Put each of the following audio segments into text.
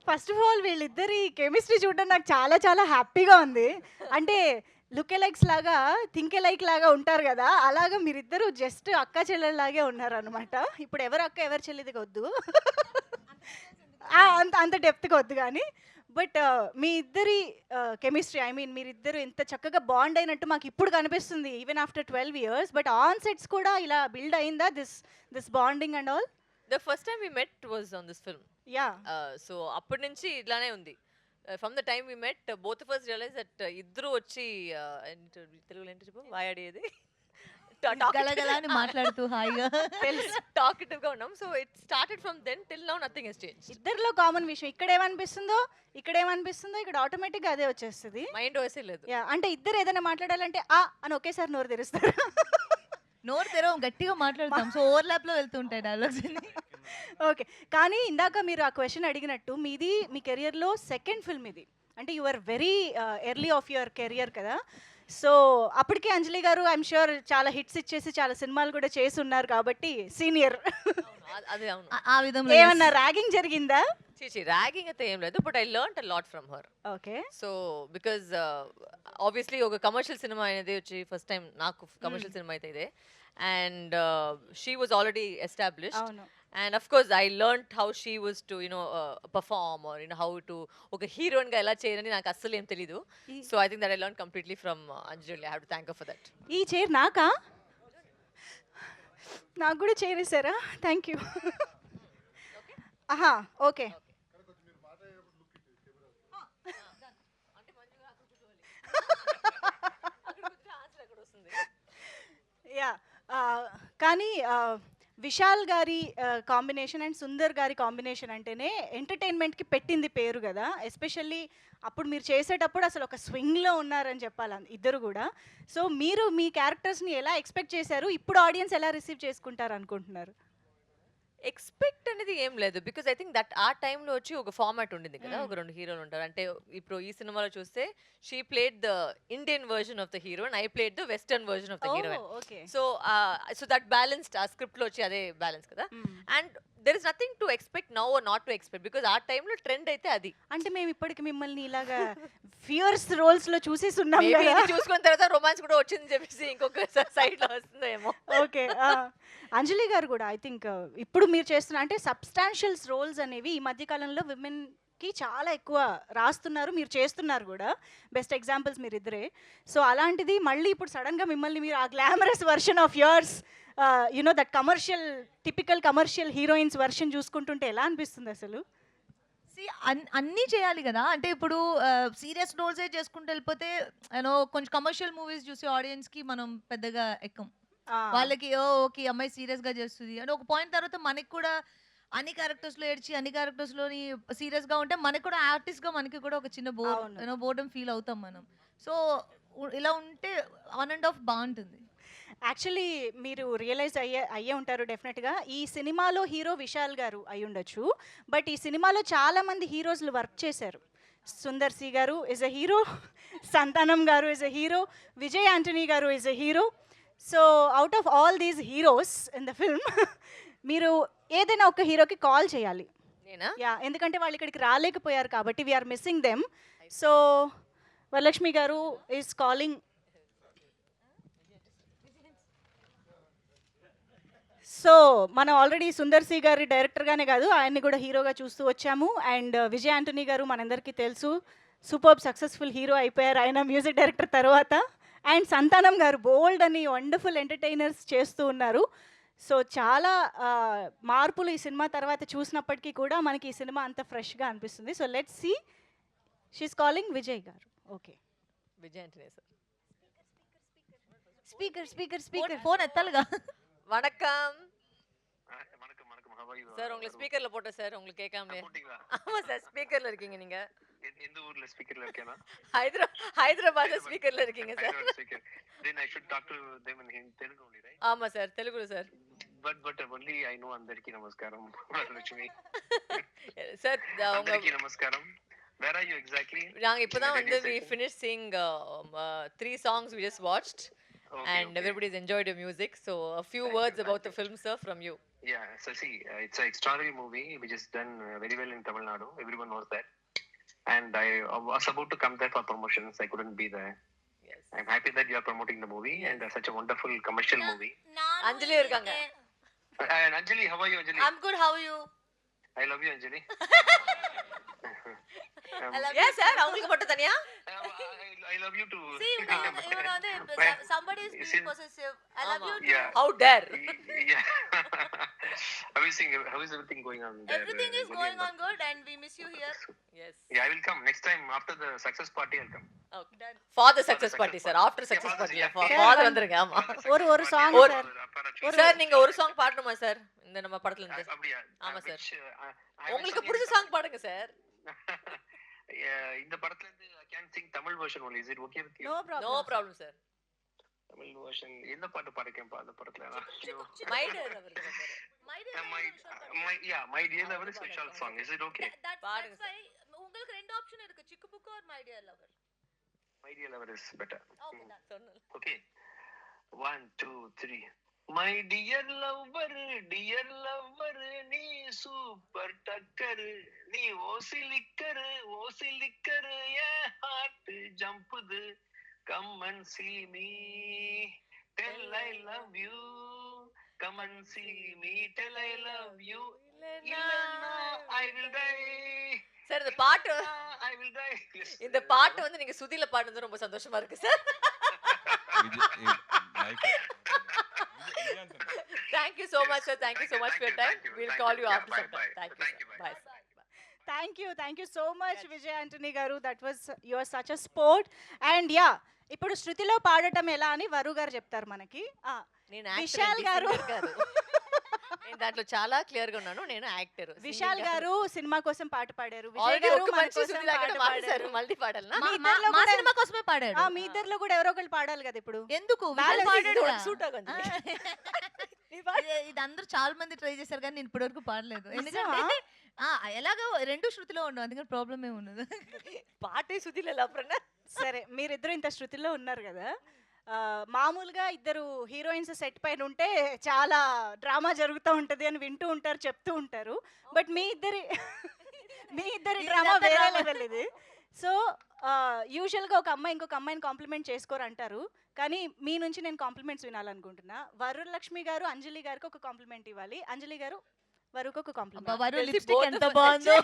First of all వీళ్ళిద్దరి chemistry చూడడం నాకు చాలా చాలా హ్యాపీగా ఉంది. అంటే లుక్ ఎలైక్స్ లాగా, థింక్ ఎలైక్ లాగా ఉంటారు గదా! అలాగా మీరిద్దరూ జస్ట్ అక్కా చెల్లెల్లాగే ఉన్నారనమాట. ఇప్పుడు ఎవరు అక్క, ఎవరు చెల్లిది వద్దు. అంత అంత డెప్త్‌గా వద్దు గానీ. బట్ మీ ఇద్దరి కెమిస్ట్రీ ఐ మీన్ మీరిద్దరు ఇంత చక్కగా బాండ్ అయినట్టు మాకిప్పుడు కనిపిస్తుంది. Even after 12 years. But on sets కూడా ఇలా బిల్డ్ అయిందా this bonding and all? The first time we met was on this film. Yeah! So అప్పటి నుంచి ఇట్లానే ఉంది. From the time we met, both of us realized that ఇద్దరు వచ్చి తెలుగులో ఏంటి చెప్పు వాయాడేది గలగల అని మాట్లాడుతూ హాయిగా తెలుసు టాకెటివ్ గా ఉన్నాం. So it started from then till now nothing has change. ఇద్దరిలో కామన్ విషయం ఇక్కడేమనిపిస్తుందో, ఇక్కడేమనిపిస్తుందో ఇక్కడ ఆటోమేటిక్‌గా అదే వచ్చేస్తది. మైండ్ వయసే లేదు. యాహ్! అంటే ఇద్దరు ఏదైనా మాట్లాడాలంటే అని ఒకేసారి నోరు తెరుస్తారు. నోరు తెరవం గట్టిగా మాట్లాడతాం. సో ఓవర్‌లాప్ లో వెళ్తూ ఉంటాయి డైలాగ్స్ అన్ని. ఓకే. కానీ ఇందాక మీరు ఆ క్వెషన్ అడిగినట్టు మీది మీ కెరియర్‌లో సెకండ్ ఫిల్మ్ ఇది. అంటే you are very early of your career కదా! సో అప్పటికే అంజలి గారు ఐయామ్ ష్యూర్ చాలా హిట్స్ ఇచ్చేసి చాలా సినిమాలు కూడా చేసి ఉన్నారు కాబట్టి సీనియర్. అదే అవును. ఆ విధంలో ఏమన్నా ర్యాగింగ్ జరిగిందా? చీచి ర్యాగింగ్ అయితే ఏం లేదు. But I learned a lot from her. Okay. So because obviously ఒక కమర్షియల్ సినిమా అనేది వచ్చి ఫస్ట్ టైం నాకు కమర్షియల్ సినిమా అయితే ఇదే. And she was already established. అవును. And of course I learned how she was to perform or how to oka heroine ga ela cheyalani నాకు అస్సలు ఏం తెలీదు. So I think that I learned completely from Anjali. I have to thank her for that. ఈ chair నాకా? నాకు కూడా chair ఇస్తారా? Thank you. ఆహా ఓకే. యా కానీ విశాల్ గారి కాంబినేషన్ అండ్ సుందర్ గారి కాంబినేషన్ అంటేనే ఎంటర్టైన్మెంట్కి పెట్టింది పేరు కదా. ఎస్పెషల్లీ అప్పుడు మీరు చేసేటప్పుడు అసలు ఒక స్వింగ్లో ఉన్నారని చెప్పాలి ఇద్దరు కూడా. సో మీరు మీ క్యారెక్టర్స్ని ఎలా ఎక్స్పెక్ట్ చేశారు, ఇప్పుడు ఆడియన్స్ ఎలా రిసీవ్ చేసుకుంటారు అనుకుంటున్నారు? ఎక్స్పెక్ట్ అనేది ఏం లేదు. బికాజ్ ఐ థింక్ దట్ ఆ టైంలో వచ్చి ఒక ఫార్మాట్ ఉండింది కదా. ఒక రెండు హీరోలు ఉంటారు. అంటే ఇప్పుడు ఈ సినిమాలో చూస్తే she played the Indian version of the hero and I played the western version of the heroine. Okay. So that balanced ఆ స్క్రిప్ట్ లో వచ్చి అదే బ్యాలెన్స్ కదా. And there is nothing to expect now or not to expect because ఆ టైంలో trend అయితే అది. అంటే మేము ఇప్పటికి మిమ్మల్ని ఇలాగా ఫియర్స్ రోల్స్ లో చూసేసి ఉన్నాం Maybe కదా. ఇది చూసుకున్న తర్వాత రొమాన్స్ కూడా వచ్చింది చెప్పేసి ఇంకొక సైడ్ లో వస్తుందేమో. ఓకే. అంజలి గారు కూడా ఐ థింక్ ఇప్పుడు మీరు చేస్తున్న అంటే సబ్స్టాన్షియల్స్ రోల్స్ అనేవి ఈ మధ్య కాలంలో విమెన్కి చాలా ఎక్కువ రాస్తున్నారు, మీరు చేస్తున్నారు కూడా. బెస్ట్ ఎగ్జాంపుల్స్ మీరు ఇద్దరే. సో అలాంటిది మళ్ళీ ఇప్పుడు సడన్గా మిమ్మల్ని మీరు ఆ glamorous version of yours you know that commercial typical commercial heroines version చూసుకుంటుంటే ఎలా అనిపిస్తుంది అసలు? అన్నీ చేయాలి కదా. అంటే ఇప్పుడు సీరియస్ రోల్సే చేసుకుంటూ వెళ్ళిపోతే కొంచెం కమర్షియల్ మూవీస్ చూసి ఆడియన్స్ కి మనం పెద్దగా ఎక్కం. వాళ్ళకి ఓకే అమ్మాయి సీరియస్ గా చేస్తుంది అని ఒక పాయింట్ తర్వాత మనకి కూడా అన్ని క్యారెక్టర్స్ లో ఏడ్చి అన్ని క్యారెక్టర్స్ లోని సీరియస్ గా ఉంటే మనకి కూడా ఆర్టిస్ట్ గా మనకి కూడా ఒక చిన్న బోర్డం ఫీల్ అవుతాం మనం. సో ఇలా ఉంటే ఆన్ అండ్ ఆఫ్ బాగుంటుంది. యాక్చువల్లీ మీరు రియలైజ్ అయ్యే ఉంటారు డెఫినెట్గా. ఈ సినిమాలో హీరో విశాల్ గారు అయి ఉండొచ్చు. బట్ ఈ సినిమాలో చాలామంది హీరోస్లు వర్క్ చేశారు. Sundar C garu is a hero, Santhanam garu is a hero, Vijay Antony garu is a hero. So out of all these heroes in the film మీరు ఏదైనా ఒక హీరోకి కాల్ చేయాలి. నేనా? యా, ఎందుకంటే వాళ్ళు ఇక్కడికి రాలేకపోయారు కాబట్టి we're missing them. So Varalakshmi garu is calling. So మనం ఆల్రెడీ సుందర్ సి గారి డైరెక్టర్గానే కాదు ఆయన్ని కూడా హీరోగా చూస్తూ వచ్చాము. అండ్ విజయ్ ఆంటనీ గారు మనందరికీ తెలుసు, సూపర్ సక్సెస్ఫుల్ హీరో అయిపోయారు ఆయన మ్యూజిక్ డైరెక్టర్ తర్వాత. అండ్ సంతానం గారు బోల్డ్ అని వండర్ఫుల్ ఎంటర్టైనర్స్ చేస్తూ ఉన్నారు. సో చాలా మార్పులు ఈ సినిమా తర్వాత చూసినప్పటికీ కూడా మనకి ఈ సినిమా అంత ఫ్రెష్గా అనిపిస్తుంది. So let's see. She's calling Vijay garu. Okay. Vijay Antony sir. Speaker speaker speaker phone ఎత్తాలిగా. வணக்கம் வணக்கம் வணக்கம் ஹவாய் சார். உங்களை ஸ்பீக்கர்ல போட்டேன் சார், உங்களுக்கு கேட்காமலே. ஆமா சார், ஸ்பீக்கர்ல இருக்கீங்க நீங்க. எந்த ஊர்ல ஸ்பீக்கர்ல இருக்கேனா? ஹைதராபாத்ல ஸ்பீக்கர்ல இருக்கீங்க sir. Speaker. Then I should talk to them in Telugu only, right? ஆமா சார், தெலுங்குல sir. But only I know Andariki Namaskaram. Lakshmi. Sir உங்க Andariki Namaskaram. Where are you exactly? நாங்க இப்பதான் வந்து we finished seeing 3 songs we just watched. Okay, And okay. everybody's enjoyed your music. So a few words about the film, sir, from you. Yeah, so see, it's an extraordinary movie which is done very well in Tamil Nadu. Everyone knows that. And I was about to come there for promotions. I couldn't be there. Yes. I'm happy that you are promoting the movie and such a wonderful commercial movie. Anjali இருக்காங்க. And Anjali, how are you, Anjali? I'm good. How are you? I love you, Anjali. I love Yes you. sir, அவங்களுக்கு மட்டும் தனியா? I love you too. See, even on somebody is being Since- possessive. I love ஆமா. you too. Yeah. How dare? Yeah. How is everything going on there? Everything is Anjali, going and- on good, and we miss you here. Yes. Yeah, I will come next time after the success party. I'll come. Okay. Done. For the For success the party success sir, party. after success Yeah, party. yeah. Father வந்துருங்க ஆமா. ஒரு song ஒரு- sir. Sir நீங்க ஒரு song பாடணுமா sir இந்த நம்ம படத்துல இருந்து? அப்படியா? ஆமா, sir. Which, உங்களுக்கு actually- பிடிச்ச சாங் பாடுங்க சார். இந்த படத்துல இருந்து I can sing Tamil version only. Is it okay with you? No problem no problem sir. Tamil version என்ன பாட்டு பாடிருக்கேன் அந்த படத்துல? மை டியர் அவருக்கு sir. My dear, my dear lover is Vishal song. Is it okay? that's பாடுங்க why உங்களுக்கு ரெண்டு option இருக்கு, சிக்கு book or my dear lover. My dear lover is better. Okay, done. சொன்னேன். Okay. 1, 2, 3. My dear lover, நீ super டக்கர், நீ ஓசிலிக்கர், என் heart ஜம்புது, come and see me, tell I love you, come and see me, tell I love you, இல்லன்னா I will die, sir இந்த பாட்டு I will die. Yes. இந்த பாட்டு வந்து நீங்க சுதில பாடுறது ரொம்ப சந்தோஷமா இருக்கு sir. Thank you so much sir. Thank you so much for your time. We'll call you after some time. Thank you sir. Bye sir. Thank you so much Vijay Antony garu. That was your such a sport. And yeah, ఇప్పుడు శృతిలో పాడటం ఎలా అని వరు గారు చెప్తారు మనకి. నేను విశాల్ గారు నేను దాంట్లో చాలా క్లియర్ గా ఉన్నాను. నేను యాక్టర్. విశాల్ గారు సినిమా కోసం పాట పాడారు, విజయ్ ఆల్రెడీ గారు ఒక మన మంచి కోసం సుధి లాగా పాట పాడారు. పాడారు. మళ్ళీ పాడాలనా? మీ ఇద్దరిలో మా కూడా- సినిమా కోసమే పాడాడు. మీ ఇద్దరిలో కూడా ఎవరో ఒకరు పాడాలి కదా ఇప్పుడు. ఎందుకు వాళ్ళ విశాల్ పాడాడు ఇది కదా. సూట్ ఆగండి. ఇది అందరూ చాలా మంది ట్రై చేశారు కానీ నేను ఇప్పటివరకు పాడలేదు. నిజమా? ఎందుకంటే ఎలాగో రెండు శృతిలో ఉండవు, అందుకని ప్రాబ్లం ఏమి ఉండదు. పాటే సుధిలో ఎలా అప్పుడన్నా? సరే, మీరిద్దరు ఇంత శృతిలో ఉన్నారు కదా, మామూలుగా ఇద్దరు హీరోయిన్స్ సెట్ పైన ఉంటే చాలా డ్రామా జరుగుతూ ఉంటది అని వింటూ ఉంటారు, చెప్తూ ఉంటారు. బట్ మీ ఇద్దరి డ్రామా ఇదంతా వేరే drama. లెవెల్ ఇది. సో యూజువల్గా ఒక అమ్మాయి ఇంకొక అమ్మాయిని కాంప్లిమెంట్ చేసుకోరు అంటారు, కానీ మీ నుంచి నేను కాంప్లిమెంట్స్ వినాలనుకుంటున్నా. వరలక్ష్మి గారు అంజలి గారికి ఒక కాంప్లిమెంట్ ఇవ్వాలి, అంజలి గారు వరుకు ఒక కాంప్లిమెంట్. వరు తెలిసి లిప్స్టిక్ both ఎంత of us బాగుందో.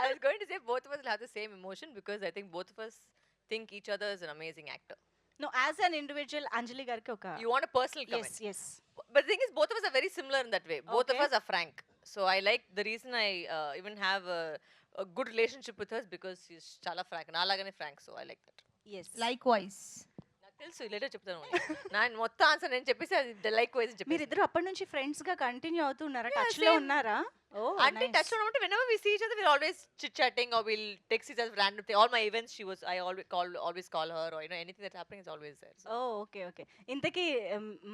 I was going to say both of us will have the same emotion because I think both of us think each other is an amazing actor. No, as an individual Anjali గారికి ఒక You want a personal comment? Yes yes But the thing is, both of us are very similar in that way. Both of Okay. us are frank. So I like the reason I even have a good relationship with her is because she's chala frank. Nalagane frank. So I like that. Yes like voice. నాకు తెలుసు later చెప్తాను. నేను మొత్తం answer నేను చెప్పేసి అది like wise చెప్పేసి. మీరిద్దరు అప్పటి నుంచి ఫ్రెండ్స్ గా కంటిన్యూ అవుతున్నారా? Yeah, టచ్ లో same. ఉన్నారా? ఓ అంటే టచ్ లో ఉంటే whenever we see each other we'll always chit chatting or we'll text each other random thing. All my events I always call her or anything that's happening is always there. So. Oh okay okay. ఇంతకీ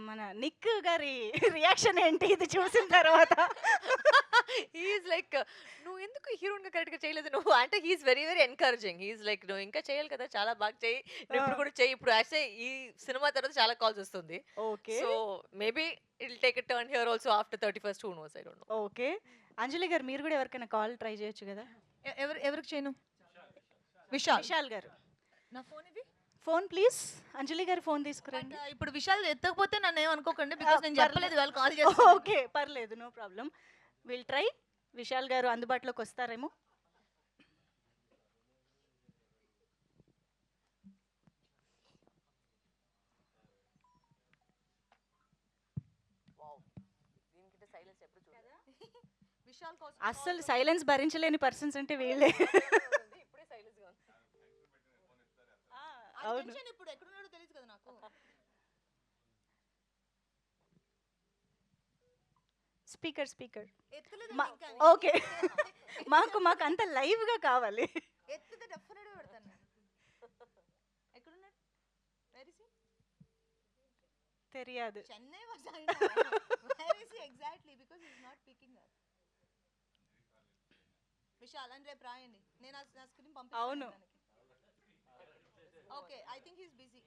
మన Nick గారి reaction ఏంటి ఇది చూసిన తర్వాత? He's like నువ్వు ఎందుకు heroine గా కరెక్ట్ గా చేయలేదు నువ్వు అంటే he's very very encouraging. He's like నువ్వు ఇంకా చేయాలి కదా, చాలా బాగా చేయి, నువ్వు ఇప్పుడు కూడా చేయి. ఇప్పుడు యాక్చువల్లీ ఈ సినిమా తర్వాత చాలా కాల్స్ వస్తుంది. Okay so maybe it take a turn here also after 31st, who knows, I don't know. Okay. Anjali గారు మీరు కూడా ఎవరికైనా కాల్ ట్రై చేయొచ్చు కదా. ఎవరికి చేయను? విశాల్. విశాల్ గారు నా ఫోన్ ఇది. ఫోన్ ప్లీజ్, అంజలి గారి ఫోన్ తీసుకురండి. ఇప్పుడు విశాల్ ఎత్తకపోతే నన్ను ఏమనుకోకండి, బికాస్ నేను పర్లేదు. చెప్పలేదు వాళ్ళు కాల్ చేస్తారు. ఓకే పర్లేదు, no problem. Will try. Vishal garu అందుబాటులోకి వస్తారేమో. విశాల్ కోసం అస్సలు సైలెన్స్ భరించలేని పర్సన్స్ అంటే వీళ్ళే. ఇప్పుడే సైలెన్స్ గా ఉంది. అవును. టెన్షన్ ఇప్పుడు ఎక్కడున్నాడో తెలియదు కదా నాకు. స్పీకర్ స్పీకర్ ఎత్తలేదు ఇంకా. ఓకే. మాకు అంత లైవ్ గా కావాలి. ఎత్తితే డెఫినెట్ గా పెడతాను నేను. ఎక్కడున్నాడు? Where is he? తెలియదు. Chennai was I know. Where is he exactly, because he is not picking up. Vishal అని రేపు రాయండి, నేను నా స్క్రీన్ పంపిస్తాను అవును. తనకి. Okay, I think he is busy.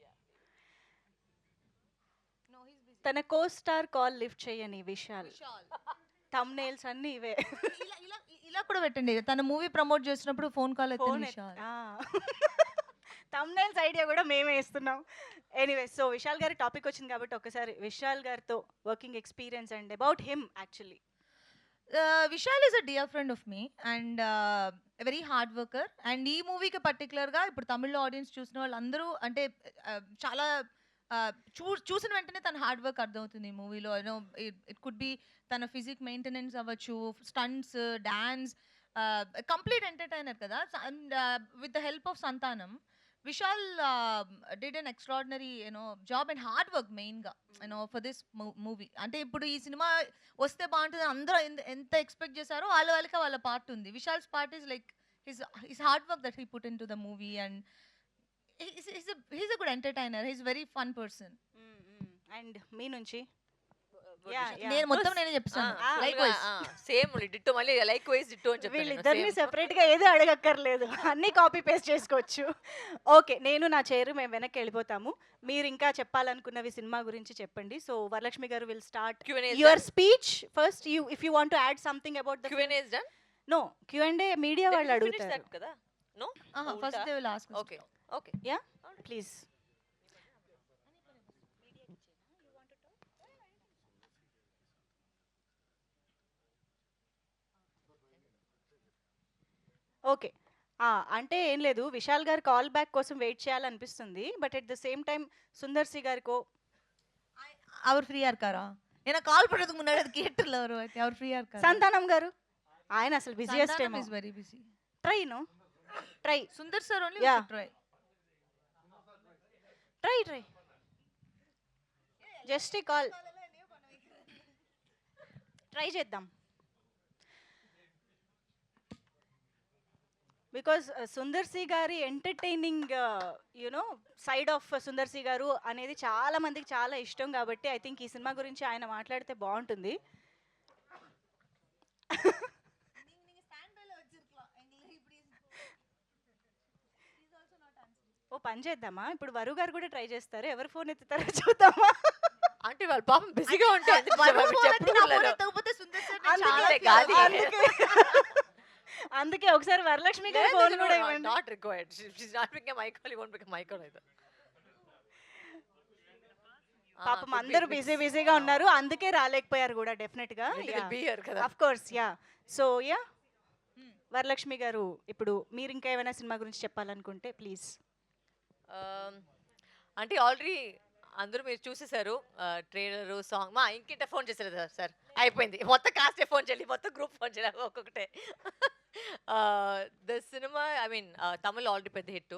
No, he is busy. తన కో స్టార్ కాల్ లిఫ్ట్ చేయని విశాల్. థంబ్నెయిల్స్ అన్నీ ఇవే. ఇలా కూడా పెట్టండి, తన మూవీ ప్రమోట్ చేసినప్పుడు ఫోన్ కాల్ ఫోన్ ఎత్తండి విశాల్. థంబ్నెయిల్స్ ఐడియా కూడా మేమే ఇస్తున్నాం. ఎనీవే, సో విశాల్ గారి టాపిక్ వచ్చింది కాబట్టి ఒకసారి విశాల్ గారితో working experience and about him actually. Vishal is a dear friend of me and very hard worker. And ఈ మూవీకి పర్టికులర్గా ఇప్పుడు తమిళ్లో ఆడియన్స్ చూసిన వాళ్ళందరూ అంటే చాలా చూసిన వెంటనే తన హార్డ్ వర్క్ అర్థమవుతుంది ఈ మూవీలో. యూనో ఇట్ కుడ్ బి తన ఫిజిక్ మెయింటెనెన్స్ అవ్వచ్చు, స్టంట్స్, డాన్స్, కంప్లీట్ ఎంటర్టైనర్ కదా. And with the help of సంతానం, Vishal did an extraordinary, job and hard work మెయిన్గా, for this movie. అంటే ఇప్పుడు ఈ సినిమా వస్తే బాగుంటుంది అందరూ ఎంత ఎక్స్పెక్ట్ చేశారో వాళ్ళకి వాళ్ళ పార్ట్ ఉంది. Vishal's part is like his hard work that he put in to the movie and he's a good entertainer. He's a very fun person. And మీ నుంచి నేను మొత్తం నేనే చెప్తాను. Likewise. సేమ్ డిట్టో, మళ్ళీ లైక్ వైజ్ డిట్టో అని వీళ్ళిద్దరిని సెపరేట్గా ఏదో అడగక్కర్లేదు, అన్నీ కాపీ పేస్ట్ చేసుకోవచ్చు. ఓకే, నేను నా చైరు మేము వెనక్కి వెళ్ళిపోతాము. మీరు ఇంకా చెప్పాలనుకున్నవి సినిమా గురించి చెప్పండి. So Varalakshmi garu will start your speech first. If you want to add something about the Q&A is done. నో Q&A మీడియా వాళ్ళు Finish అడుగుతారు that కదా. No, First they will ask us. okay. Yeah please. Okay, అంటే ఏం లేదు, విశాల్ గారి call back కోసం wait చేయాలనిపిస్తుంది. But at the same time Sundar C గారికో அவர் ஃப்ரீயா இருக்காரா? ஏன்னா கால் பண்றதுக்கு முன்னாடி அது கேட்டுல வரும். அவர் ஃப்ரீயா இருக்காரா? సంతానం గారు ఆయన అసలు బిజియెస్ట్ ఏమో. is very busy. Try try Sundar sir only Yeah. will try. Try just a call try చేద్దాం. బికాజ్ సుందర్ సి గారి entertaining side of Sundar C garu అనేది చాలా మందికి చాలా ఇష్టం కాబట్టి ఐ థింక్ ఈ సినిమా గురించి ఆయన మాట్లాడితే బాగుంటుంది. ఓ పని చేద్దామా, ఇప్పుడు వరు గారు కూడా ట్రై చేస్తారు, ఎవరు ఫోన్ ఎత్తుతారో చూద్దామా. అంటే వాళ్ళు పాపం బిజీగా ఉంటారు. ఎత్తకపోతే సుందర్ సార్ అందుకే ఒకసారి వరలక్ష్మి గారి ఫోన్ కూడా ఇవ్వండి. Not required. She's not picking my call, you won't pick my call either. పాపం అందరూ బిజీగా ఉన్నారు, అందుకే రాలేకపోయారు కూడా డెఫినెట్ గా. Of course yeah. So yeah Varalakshmi garu, ఇప్పుడు మీరు ఇంకా ఏమైనా సినిమా గురించి చెప్పాలనుకుంటే ప్లీజ్. అంటే ఆల్రెడీ అందరూ మీరు చూసేసారు ట్రైలర్, సాంగ్. మా ఇంకింట ఫోన్ చేశారు సార్, అయిపోయింది మొత్తం కాస్టే ఫోన్ చేయాలి, మొత్తం గ్రూప్ ఫోన్ చేయాలి ఒక్కొక్కటే. The cinema I mean Tamil already పెద్ద హిట్.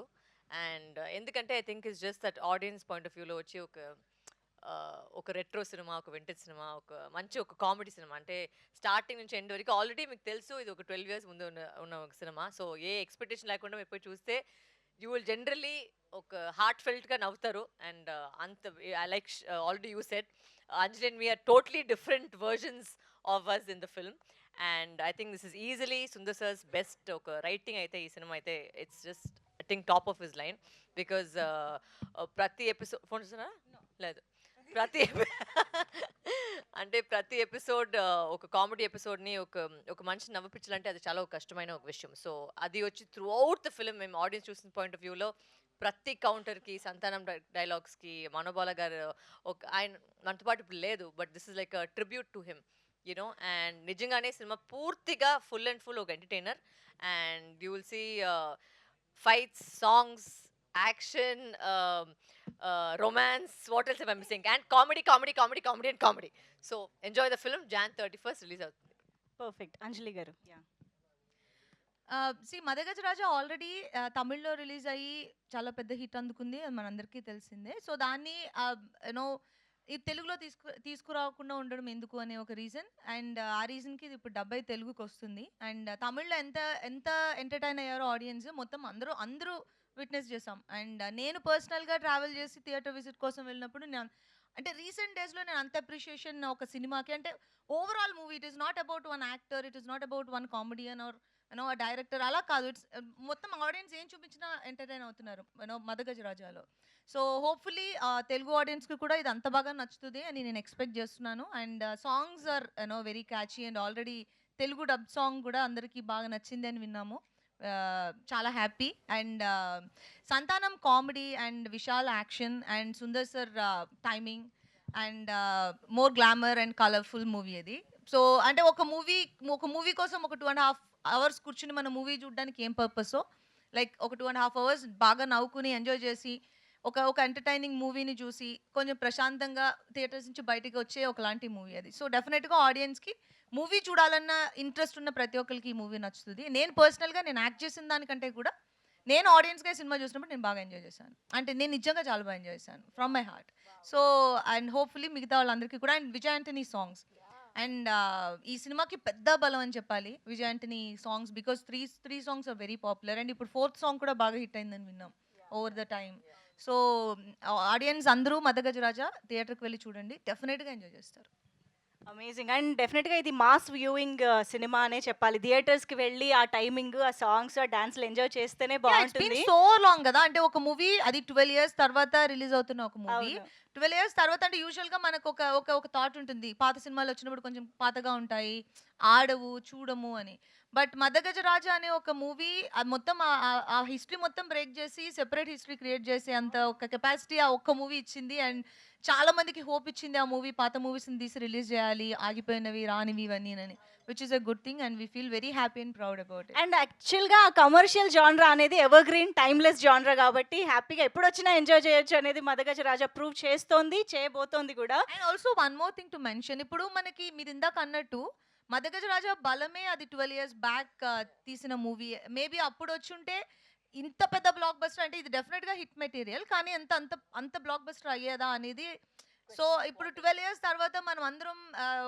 అండ్ ఎందుకంటే I think it's just that audience point of వ్యూలో వచ్చి ఒక రెట్రో సినిమా, ఒక వింటేజ్ సినిమా, ఒక మంచి ఒక కామెడీ సినిమా. అంటే స్టార్టింగ్ నుంచి ఎండ్ వరకు ఆల్రెడీ మీకు తెలుసు ఇది ఒక 12 years ముందు ఉన్న ఒక సినిమా. సో ఏ ఎక్స్పెక్టేషన్ లేకుండా మీరు పోయి చూస్తే యూ విల్ జనరలీ ఒక హార్ట్ ఫెల్ట్గా నవ్వుతారు. అండ్ అంత I like already you said Anjali and me are totally different versions of us in the film. And I think this is easily Sundar sir's best ఒక రైటింగ్ అయితే ఈ సినిమా అయితే it's just I think top of his line. Because ప్రతి episode phone చూస్తున్నారా? లేదు, ప్రతి episode ఒక కామెడీ ఎపిసోడ్ని ఒక మనిషి నవ్విపించాలంటే అది చాలా కష్టమైన ఒక విషయం. సో అది వచ్చి త్రూ అవుట్ ద ఫిల్మ్ మేము ఆడియన్స్ చూసిన పాయింట్ ఆఫ్ వ్యూలో ప్రతి కౌంటర్కి, సంతానం డైలాగ్స్కి, మనోబాల గారు ఆయన మనతో పాటు ఇప్పుడు లేదు, but this is like a tribute to him you know. And నిజంగానే సినిమా పూర్తిగా ఫుల్ అండ్ ఫుల్ ఒక entertainer. And you will see fights, songs, action, romance, what else am I missing? And comedy and comedy. So enjoy the film. Jan 31st release అవుతుంది. Perfect. అంజలి గారు. మదగజ రాజా already తమిళ్లో release అయ్యి చాలా పెద్ద hit అందుకుంది, అది మనందరికీ తెలిసిందే. సో దాన్ని ఈ తెలుగులో తీసుకురాకుండా ఉండడం ఎందుకు అనే ఒక రీజన్. అండ్ ఆ రీజన్కి ఇది ఇప్పుడు డబ్బై తెలుగుకి వస్తుంది. అండ్ తమిళ్లో ఎంత ఎంటర్టైన్ అయ్యారో ఆడియన్స్ మొత్తం అందరూ విట్నెస్ చేసాం. అండ్ నేను పర్సనల్గా ట్రావెల్ చేసి థియేటర్ విజిట్ కోసం వెళ్ళినప్పుడు అంటే రీసెంట్ డేస్లో నేను అంత అప్రిషియేషన్ ఒక సినిమాకి, అంటే overall movie, it is not about one actor, it is not about one comedian or you know ఆ డైరెక్టర్ అలా కాదు. ఇట్స్ మొత్తం ఆడియన్స్ ఏం చూపించినా ఎంటర్టైన్ అవుతున్నారు యూనో మదగజరాజాలో. సో హోప్ఫుల్లీ తెలుగు ఆడియన్స్కి కూడా ఇది అంత బాగా నచ్చుతుంది అని నేను ఎక్స్పెక్ట్ చేస్తున్నాను. And songs are you know very catchy and already Telugu dub song కూడా అందరికీ బాగా నచ్చింది అని విన్నాము. చాలా happy. And Santhanam comedy and Vishal action and Sundar sir timing and more glamour and colourful movie అది. సో అంటే ఒక మూవీ కోసం ఒక 2.5 అవర్స్ కూర్చుని మన మూవీ చూడడానికి ఏం పర్పసో లైక్ ఒక 2.5 అవర్స్ బాగా నవ్వుకుని ఎంజాయ్ చేసి ఒక ఎంటర్టైనింగ్ మూవీని చూసి కొంచెం ప్రశాంతంగా థియేటర్స్ నుంచి బయటికి వచ్చే ఒకలాంటి మూవీ అది. సో డెఫినెట్గా ఆడియన్స్కి మూవీ చూడాలన్న ఇంట్రెస్ట్ ఉన్న ప్రతి ఒక్కరికి ఈ మూవీ నచ్చుతుంది. నేను పర్సనల్గా నేను యాక్ట్ చేసిన దానికంటే కూడా నేను ఆడియన్స్గా సినిమా చూసినప్పుడు నేను బాగా ఎంజాయ్ చేశాను. అంటే నేను నిజంగా చాలా బాగా ఎంజాయ్ చేశాను from my heart. So and hopefully మిగతా వాళ్ళందరికీ కూడా. And Vijay Antony songs and ఈ సినిమాకి పెద్ద బలం అని చెప్పాలి Vijay Antony songs, because three songs are very popular. And ఇప్పుడు 4th సాంగ్ కూడా బాగా హిట్ అయిందని విన్నాం over the time. So audience అందరూ మదగజరాజా థియేటర్కి వెళ్ళి చూడండి, డెఫినెట్గా ఎంజాయ్ చేస్తారు. అమేజింగ్. అండ్ డెఫినెట్గా ఇది మాస్ వ్యూయింగ్ సినిమా అనే చెప్పాలి. థియేటర్స్కి వెళ్ళి ఆ టైమింగ్, ఆ సాంగ్స్, ఆ డాన్స్లు ఎంజాయ్ చేస్తేనే బాగుంటుంది. సో లాంగ్ కదా, అంటే ఒక మూవీ అది 12 years తర్వాత రిలీజ్ అవుతున్న ఒక మూవీ. 12 years తర్వాత అంటే యూజువల్గా మనకు ఒక థాట్ ఉంటుంది, పాత సినిమాలు వచ్చినప్పుడు కొంచెం పాతగా ఉంటాయి, ఆడవు చూడము అని. బట్ మదగజరాజా అనే ఒక మూవీ మొత్తం ఆ హిస్టరీ మొత్తం బ్రేక్ చేసి సెపరేట్ హిస్టరీ క్రియేట్ చేసే అంత ఒక కెపాసిటీ ఆ ఒక్క మూవీ ఇచ్చింది. అండ్ చాలా మందికి హోప్ ఇచ్చింది ఆ మూవీ, పాత మూవీస్ని తీసి రిలీజ్ చేయాలి, ఆగిపోయినవి రానివి ఇవన్నీ అని, which is a good thing. And we feel very happy and proud about it. And యాక్చువల్గా కమర్షియల్ జాన్రా అనేది ఎవర్ గ్రీన్ టైమ్లెస్ జాన్రా కాబట్టి హ్యాపీగా ఎప్పుడు వచ్చినా ఎంజాయ్ చేయొచ్చు అనేది మదగజరాజా ప్రూవ్ చేస్తోంది, చేయబోతోంది కూడా. And also one more thing to mention, ఇప్పుడు మనకి మీరు ఇందాక అన్నట్టు మదగజరాజా బలమే అది 12 years బ్యాక్ తీసిన మూవీ. మేబీ అప్పుడు వచ్చుంటే ఇంత పెద్ద బ్లాక్ బస్టర్, అంటే ఇది డెఫినెట్గా హిట్ మెటీరియల్, కానీ అంత అంత అంత బ్లాక్ బస్టర్ అయ్యేదా అనేది. సో ఇప్పుడు 12 years తర్వాత మనం అందరం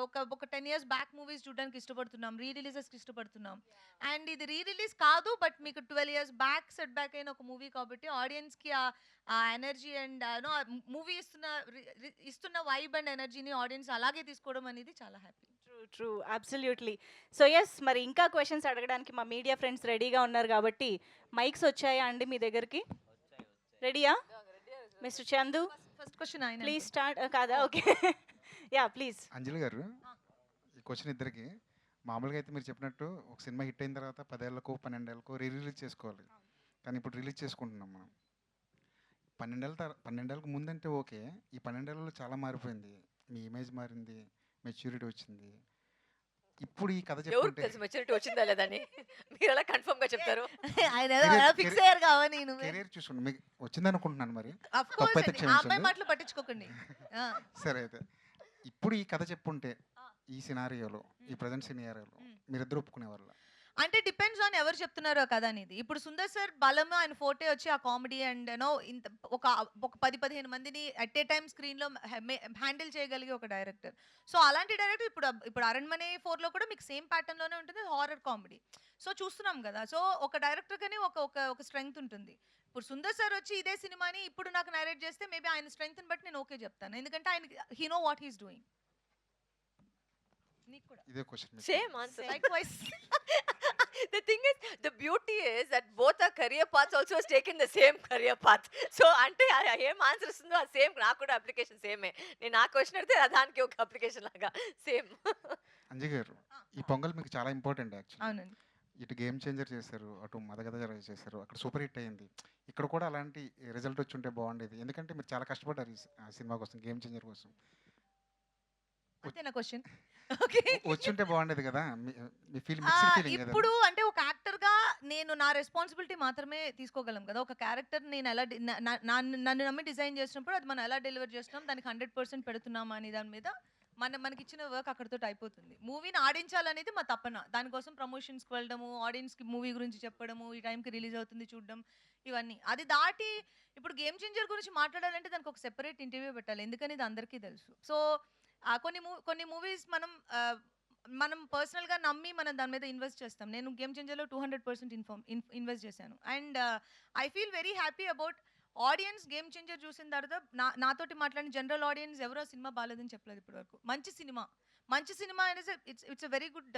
ఒక 10 years బ్యాక్ మూవీస్ చూడడానికి ఇష్టపడుతున్నాం, రిలీజెస్కి ఇష్టపడుతున్నాం. అండ్ ఇది రిలీజ్ కాదు, బట్ మీకు 12 years బ్యాక్ సెట్ బ్యాక్ అయిన ఒక మూవీ కాబట్టి ఆడియన్స్కి ఆ ఎనర్జీ అండ్ మూవీ ఇస్తున్న వైబ్ అండ్ ఎనర్జీని ఆడియన్స్ అలాగే తీసుకోవడం అనేది చాలా happy. True, absolutely. So yes, మరి ఇంకా క్వశ్చన్స్ అడగడానికి మా మీడియా ఫ్రెండ్స్ రెడీగా ఉన్నారు కాబట్టి మైక్స్ వచ్చాయా అండి మీ దగ్గరికి? రెడీయా మిస్టర్ చందు? ఫస్ట్ క్వశ్చన్ ఆయన ప్లీజ్ స్టార్ట్. కాదా? ఓకే. Yeah please. అంజలి గారు, ఈ క్వశ్చన్ ఇద్దరికి. మామూలుగా అయితే మీరు చెప్పినట్టు ఒక సినిమా హిట్ అయిన తర్వాత 10 ఏళ్ళకో 12 ఏళ్ళకో రిలీజ్ చేసుకోవాలి, కానీ ఇప్పుడు రిలీజ్ చేసుకుంటున్నాం మనం. 12 ఏళ్ళకు ముందంటే ఓకే, ఈ 12 ఏళ్ళలో చాలా మారిపోయింది, మీ ఇమేజ్ మారింది, మెచ్యూరిటీ వచ్చింది. ఇప్పుడు ఈ కథ ఎవరికి చెప్పుకుంటే తెలుసు మెచ్యూరిటీ వచ్చిందా లేదని? మీరు ఎలా కన్ఫర్మ్ గా చెప్తారు? ఆయన ఫిక్స్ అయ్యారు కావాలి. నేను కెరీర్ చూసుకోండి, మీకు వచ్చింది అనుకుంటున్నాను. మరి అఫ్ కోర్స్ తప్పైతే ఆ క్షమించండి. అమ్మాయి మాటలు పట్టించుకోకండి. సరే, అయితే ఇప్పుడు ఈ కథ చెప్పుంటే ఈ సినారియోలో, ఈ ప్రజెంట్ సినారియోలో మీరిద్దరు ఒప్పుకునేవాళ్ళ? అంటే డిపెండ్స్ ఆన్ ఎవరు చెప్తున్నారో కదా అనేది. ఇప్పుడు సుందర్ సార్ బలం ఆయన ఫోర్టే వచ్చి ఆ కామెడీ అండ్ నో ఇంత ఒక 10-15 మందిని అట్ ఏ టైమ్ స్క్రీన్లో హ్యాండిల్ చేయగలిగే ఒక డైరెక్టర్. సో అలాంటి డైరెక్టర్ ఇప్పుడు అరణ్మనే 4లో కూడా మీకు సేమ్ ప్యాటర్న్లోనే ఉంటుంది, హారర్ కామెడీ. సో చూస్తున్నాం కదా, సో ఒక డైరెక్టర్ కానీ ఒక స్ట్రెంగ్త్ ఉంటుంది. ఇప్పుడు సుందర్ సార్ వచ్చి ఇదే సినిమాని ఇప్పుడు నాకు నరేట్ చేస్తే మేబీ ఆయన స్ట్రెంగ్త్ని బట్టి నేను ఓకే చెప్తాను, ఎందుకంటే ఆయన he know what he's doing. నీకు కూడా ఇదే question. Same answer. Likewise. The thing is, the beauty is that both our career paths also has taken the same career path. So అంటే ఏం ఆన్సర్ ఇస్తుందో ఆ సేమ్ నాకు కూడా అప్లికేషన్ సేమే. నేను ఆ క్వశ్చన్ అడితే దానికి ఒక అప్లికేషన్ లాగా సేమ్. అంజలి గారు, ఈ పొంగల్ మీకు చాలా ఇంపార్టెంట్ యాక్చువల్లీ. అవునండి. ఇటు గేమ్ చేంజర్ చేశారు, అటు మదగజరాజ చేశారు, అక్కడ సూపర్ హిట్ అయింది. ఇక్కడ కూడా అలాంటి రిజల్ట్ వచ్చి ఉంటే బాగుండేది, ఎందుకంటే మీరు చాలా కష్టపడ్డారు ఈ సినిమా కోసం, గేమ్ చేంజర్ కోసం. అంతేనా క్వశ్చన్? ఓకే. వచ్చుంటే బాగుండేది కదా, మీ ఫీల్ మిక్స్డ్ ఫీలింగ్ కదా. ఇప్పుడు అంటే ఒక యాక్టర్ గా నేను నా రెస్పాన్సిబిలిటీ మాత్రమే తీసుకోగలం కదా. ఒక క్యారెక్టర్ నేను ఎలా నన్ను నమ్మి డిజైన్ చేసినప్పుడు అది మనం ఎలా డెలివర్ చేస్తున్నాం, దానికి 100% పెడుతున్నామా అనే దాని మీద మనకి ఇచ్చిన వర్క్ అక్కడితో అయిపోతుంది. మూవీని ఆడించాలనేది మా తపన. దానికోసం ప్రమోషన్స్కి వెళ్ళడము, ఆడియన్స్కి మూవీ గురించి చెప్పడము, ఈ టైంకి రిలీజ్ అవుతుంది చూడడం, ఇవన్నీ. అది దాటి ఇప్పుడు గేమ్ చేంజర్ గురించి మాట్లాడాలంటే దానికి ఒక సెపరేట్ ఇంటర్వ్యూ పెట్టాలి, ఎందుకని ఇది అందరికీ తెలుసు. సో కొన్ని మూవీస్ మనం పర్సనల్గా నమ్మి మనం దాని మీద ఇన్వెస్ట్ చేస్తాం. నేను గేమ్ చేంజర్లో 200% ఇన్వెస్ట్ చేశాను. And I feel very happy about audience game changer చూసిన తర్వాత నాతోటి మాట్లాడిన జనరల్ ఆడియన్స్ ఎవరో సినిమా బాగాలేదని చెప్పలేదు ఇప్పటివరకు. మంచి సినిమా, మంచి సినిమా అనేది ఇట్స్ వెరీ గుడ్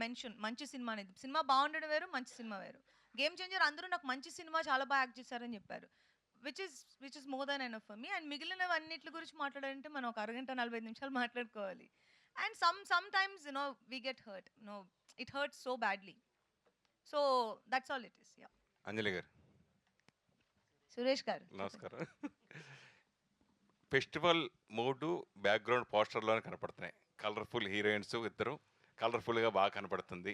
మెన్షన్. మంచి సినిమా అనేది, సినిమా బాగుండడం వేరు, మంచి సినిమా వేరు. గేమ్ చేంజర్ అందరూ నాకు మంచి సినిమా, చాలా బాగా యాక్ట్ చేశారని చెప్పారు, which is more than enough for me. And మిగిలినవన్నిటి గురించి మాట్లాడాలంటే మనం ఒక అరగంట 45 నిమిషాలు మాట్లాడుకోవాలి. And sometimes we get hurt, it hurts so badly. So that's all it is. Yeah. Anjali గారు సురేష్ గారు నమస్కారం. ఫెస్టివల్ మూడు బ్యాక్గ్రౌండ్ పోస్టర్లోనే కనపడుతున్నాయి. కలర్ఫుల్ హీరోయిన్స్ ఇద్దరు, కలర్ఫుల్గా బాగా కనపడుతుంది.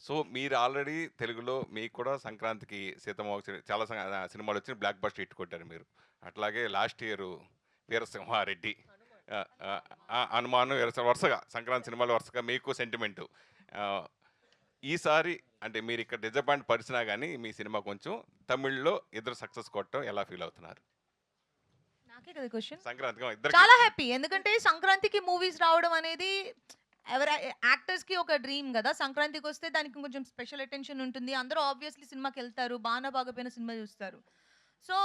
సో మీరు ఆల్రెడీ తెలుగులో మీకు కూడా సంక్రాంతికి సీతమ్మ చాలా సినిమాలు వచ్చి బ్లాక్ బస్టర్ హిట్ కొట్టారు మీరు. అట్లాగే లాస్ట్ ఇయర్ వీరసింహారెడ్డి, హనుమాను, వరుసగా సంక్రాంతి సినిమాలు వరుసగా మీకు సెంటిమెంటు. ఈసారి అంటే మీరు ఇక్కడ డిజపాయింట్ పరిచినా కానీ మీ సినిమా కొంచెం తమిళ్లో ఇద్దరు సక్సెస్ కొట్టడం ఎలా ఫీల్ అవుతున్నారు? నాకే కదా క్వశ్చన్. సంక్రాంతికి ఇద్దరు చాలా హ్యాపీ, ఎందుకంటే సంక్రాంతికి మూవీస్ రావడం అనేది యాక్టర్స్ కి ఒక డ్రీమ్ కదా. సంక్రాంతికి వస్తే దానికి కొంచెం స్పెషల్ అటెన్షన్ ఉంటుంది. అందరూ ఆబ్వియస్లీ సినిమాకి వెళ్తారు, బాగాపోయిన సినిమా చూస్తారు. సో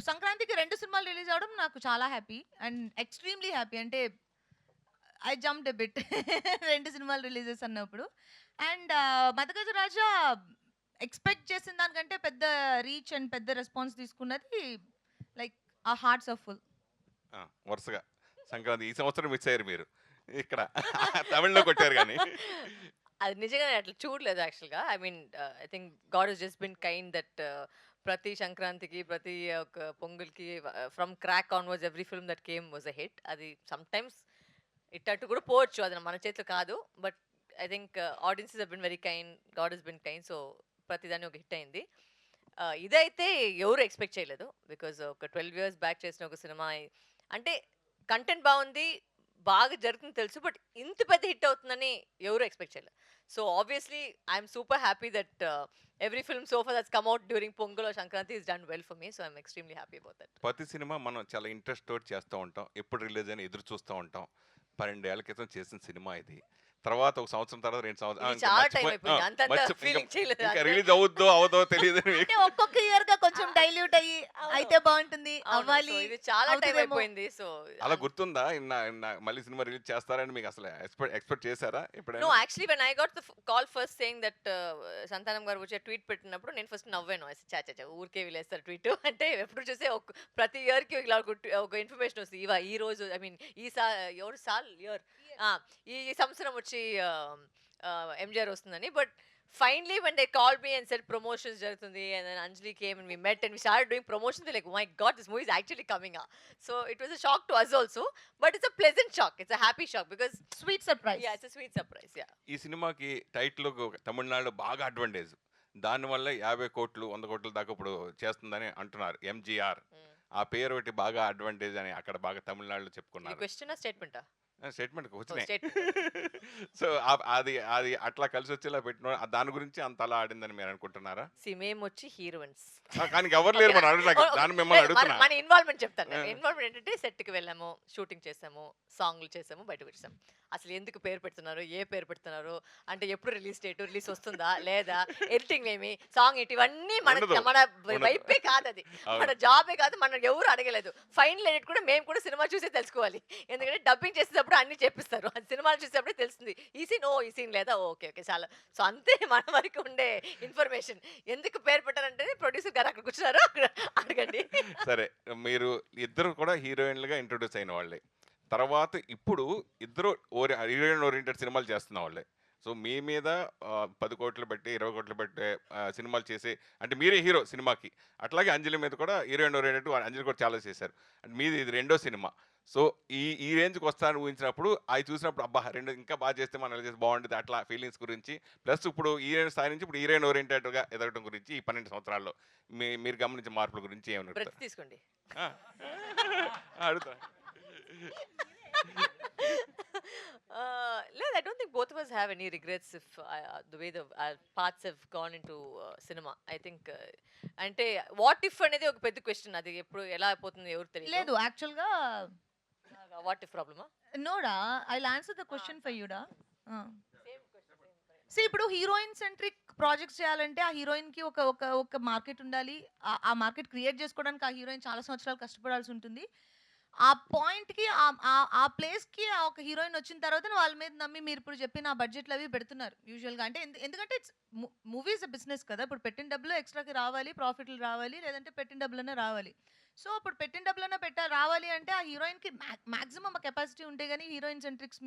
సంక్రాంతికి 2 సినిమాలు రిలీజ్ అవడం నాకు చాలా హ్యాపీ అండ్ ఎక్స్ట్రీమ్లీ హ్యాపీ. అంటే ఐ జంప్డ్ ఎ బిట్ 2 సినిమాలు రిలీజెస్ అన్నప్పుడు. అండ్ మదగజ రాజా ఎక్స్పెక్ట్ చేసిన దానికంటే పెద్ద రీచ్ అండ్ పెద్ద రెస్పాన్స్ తీసుకున్నది. లైక్ ఆ హార్ట్స్ ఆర్ ఫుల్. వరుసగా సంక్రాంతి ఈ సంవత్సరం మిస్ అయ్యారు మీరు, ఇక్కడ తమిళ్లో కొట్టారు కానీ. అది నిజంగానే అట్లా చూడలేదు యాక్చువల్గా. I mean I think god has just been kind that ప్రతి సంక్రాంతికి, ప్రతి ఒక పొంగల్కి, from Krack onwards every film that came was a hit. అది సమ్ టైమ్స్ ఇట్టట్టు కూడా పోవచ్చు, అది మన చేతిలో కాదు. But I think audiences have been very kind, god has been kind. So ప్రతిదాన్ని ఒక హిట్ అయింది. ఇదైతే ఎవరు ఎక్స్పెక్ట్ చేయలేదు, బికాజ్ ఒక 12 years బ్యాక్ చేసిన ఒక సినిమా. అంటే కంటెంట్ బాగుంది, బాగా జరుగుతుంది తెలుసు, బట్ ఇంత పెద్ద హిట్ అవుతుందని ఎవరు ఎక్స్పెక్ట్ చేయలేదు. So obviously I'm super happy that every film so far that's come out during Pongal or Sankranti is done well for me. So I'm extremely happy about that. ప్రతి సినిమా మనం చాలా ఇంట్రెస్ట్ తోటి చేస్తూ ఉంటాం, ఎప్పుడు రిలీజ్ అని ఎదురు చూస్తూ ఉంటాం. 12 ఏళ్ల క్రితం చేసిన సినిమా ఇది. తర్వాత ఒక సంవత్సరం తర్వాత 2 సంవత్సరాలు చాలా టైం అయిపోయింది, అంత ఫీలింగ్ చేయలేదు. ఇంకా రిలీజ్ అవుద్దో అవదో తెలియదు. అంటే ఒక్కొక్క ఇయర్ గా కొంచెం డైల్యూట్ అయ్యి అయితే బాగుంటుంది, అవ్వాలి. ఇది చాలా టైం అయిపోయింది. సో అలా గుర్తుందా మళ్ళీ సినిమా రిలీజ్ చేస్తారని మీకు అసలు ఎక్స్పెక్ట్ చేశారా నో, ఎప్పుడైనా? Actually when I got the call first saying that సంతానం గారు వచ్చే ట్వీట్ పెట్టినప్పుడు నేను ఫస్ట్ నవ్వాను. చాచా ఊరికే వీలేస్తారు ట్వీట్ అంటే. ఎప్పుడు చూసే ప్రతి ఇయర్కి ఇలా ఒక ఇన్ఫర్మేషన్ వస్తుంది. ఈ రోజు ఐ మీన్ ఈ సంవత్సరం వచ్చి ఎంజిఆర్ వస్తుందని. But finally when they called me and said promotions జరుగుతుంది, and then Anjali came and we met and we started doing promotions, they're like, oh my god, this movie is actually coming up. So it was a shock to us also, but it's a pleasant shock, it's a happy shock because sweet surprise. yeah, it's a sweet surprise. Yeah, ఈ సినిమాకి title తమిళనాడులో బాగా advantage, దానివల్ల 50 కోట్లు 100 కోట్ల దాకా ఇప్పుడు చేస్తుందని అంటున్నారు. ఎంజీఆర్ ఆ పేరు ఒకటి బాగా అడ్వాంటేజ్ అని అక్కడ బాగా తమిళనాడులో ఈ చెప్పుకున్నారు. క్వశ్చన్ స్టేట్మెంట్ స్టేట్మెంట్ వచ్చినాయి. స్టేట్మెంట్ సో అది అది అట్లా కలిసి వచ్చేలా పెట్టిన దాని గురించి అంత అలా ఆడిందని మీరు అనుకుంటున్నారా? మేము వచ్చి హీరోయిన్స్, కానీ ఎవరు లేరు మనం అడుగుతా, దాన్ని మిమ్మల్ని అడుగుతున్నా. మన ఇన్వాల్వ్మెంట్ చెప్తాను. ఇన్వాల్వ్మెంట్ ఏంటంటే సెట్కి వెళ్ళాము, షూటింగ్ చేసాము, సాంగ్లు చేసాము, బయటకు వచ్చాము. అసలు ఎందుకు పేరు పెడుతున్నారు, ఏ పేరు పెడుతున్నారు అంటే, ఎప్పుడు రిలీజ్ డేట్, రిలీజ్ వస్తుందా లేదా, ఎడిటింగ్ ఏమి, సాంగ్ ఏంటి, ఇవన్నీ మన వైపే కాదు, అది మన జాబే కాదు, మనం ఎవరు అడగలేదు. ఫైనల్ ఎడిట్ కూడా మేము కూడా సినిమా చూసే తెలుసుకోవాలి, ఎందుకంటే డబ్బింగ్ చేసేటప్పుడు అన్ని చెప్పిస్తారు, అది సినిమాలు చూసేటప్పుడే తెలుస్తుంది. ఈ సీన్ లేదా, ఓకే చాలా. సో అంతే మన వరకు ఉండే ఇన్ఫర్మేషన్. ఎందుకు పేరు పెట్టారంటే ప్రొడ్యూసర్ గారు అక్కడ కూర్చున్నారు, అడగండి. సరే, మీరు ఇద్దరు కూడా హీరోయిన్లుగా ఇంట్రొడ్యూస్ అయిన వాళ్ళే, తర్వాత ఇప్పుడు ఇద్దరు హీరోయిన్ ఓరియంటెడ్ సినిమాలు చేస్తున్న వాళ్ళే. సో మీ మీద 10 కోట్లు పెట్టి 20 కోట్లు పెట్టే సినిమాలు చేసే, అంటే మీరే హీరో సినిమాకి. అట్లాగే అంజలి మీద కూడా హీరోయిన్ ఓరియంటెడ్ అంజలి కూడా చాలా చేశారు. అంటే మీది ఇది 2వ సినిమా. సో ఈ రేంజ్కి వస్తారని ఊహించినప్పుడు, అవి చూసినప్పుడు అబ్బా 2 ఇంకా బాగా చేస్తే మనం ఎలా చేస్తే బాగుంటుంది అట్లా ఫీలింగ్స్ గురించి, ప్లస్ ఇప్పుడు హీరోయిన్ స్థాయి నుంచి ఇప్పుడు హీరోయిన్ ఓరియంటెడ్గా ఎదగడం గురించి ఈ 12 సంవత్సరాల్లో మీరు గమనించిన మార్పుల గురించి ఏమన్నా బ్రెత్ తీసుకోండి. అడుగుతా. లేదు, I don't think both of us have any regrets if the way our paths have gone into cinema. I think అంటే వాట్ ఇఫ్ అనేది ఒక పెద్ద క్వశ్చన్, అది ఎప్పుడు ఎలా అయిపోతుందో ఎవరు తెలియదు. లేదు యాక్చువల్ గా వాట్ ఇఫ్ ప్రాబ్లమా? నోడా, I will answer the question for యూడా. ఇప్పుడు హీరోయిన్ సెంట్రిక్ ప్రాజెక్ట్స్ చేయాలంటే ఆ హీరోయిన్ కి ఒక మార్కెట్ ఉండాలి. ఆ మార్కెట్ క్రియేట్ చేసుకోవడానికి ఆ హీరోయిన్ చాలా సంవత్సరాలు కష్టపడాల్సి ఉంటుంది. ఆ పాయింట్‌కి ఆ ప్లేస్‌కి ఒక హీరోయిన్ వచ్చిన తర్వాత వాళ్ళ మీద నమ్మి మీరు ఇప్పుడు చెప్పిన ఆ బడ్జెట్లు అవి పెడుతున్నారు యూజువల్‌గా. అంటే ఎందుకంటే it's movie is a business కదా! ఇప్పుడు పెట్టిన డబ్బులు ఎక్స్‌ట్రాకి రావాలి, ప్రాఫిట్లు రావాలి, లేదంటే పెట్టిన డబ్బులన్నా రావాలి. సో, ఇప్పుడు పెట్టిన డబ్బులన్నా రావాలి అంటే ఆ హీరోయిన్‌కి మాక్సిమం ఆ కెపాసిటీ ఉంటే గాని హీరోయిన్ సెంట్రిక్స్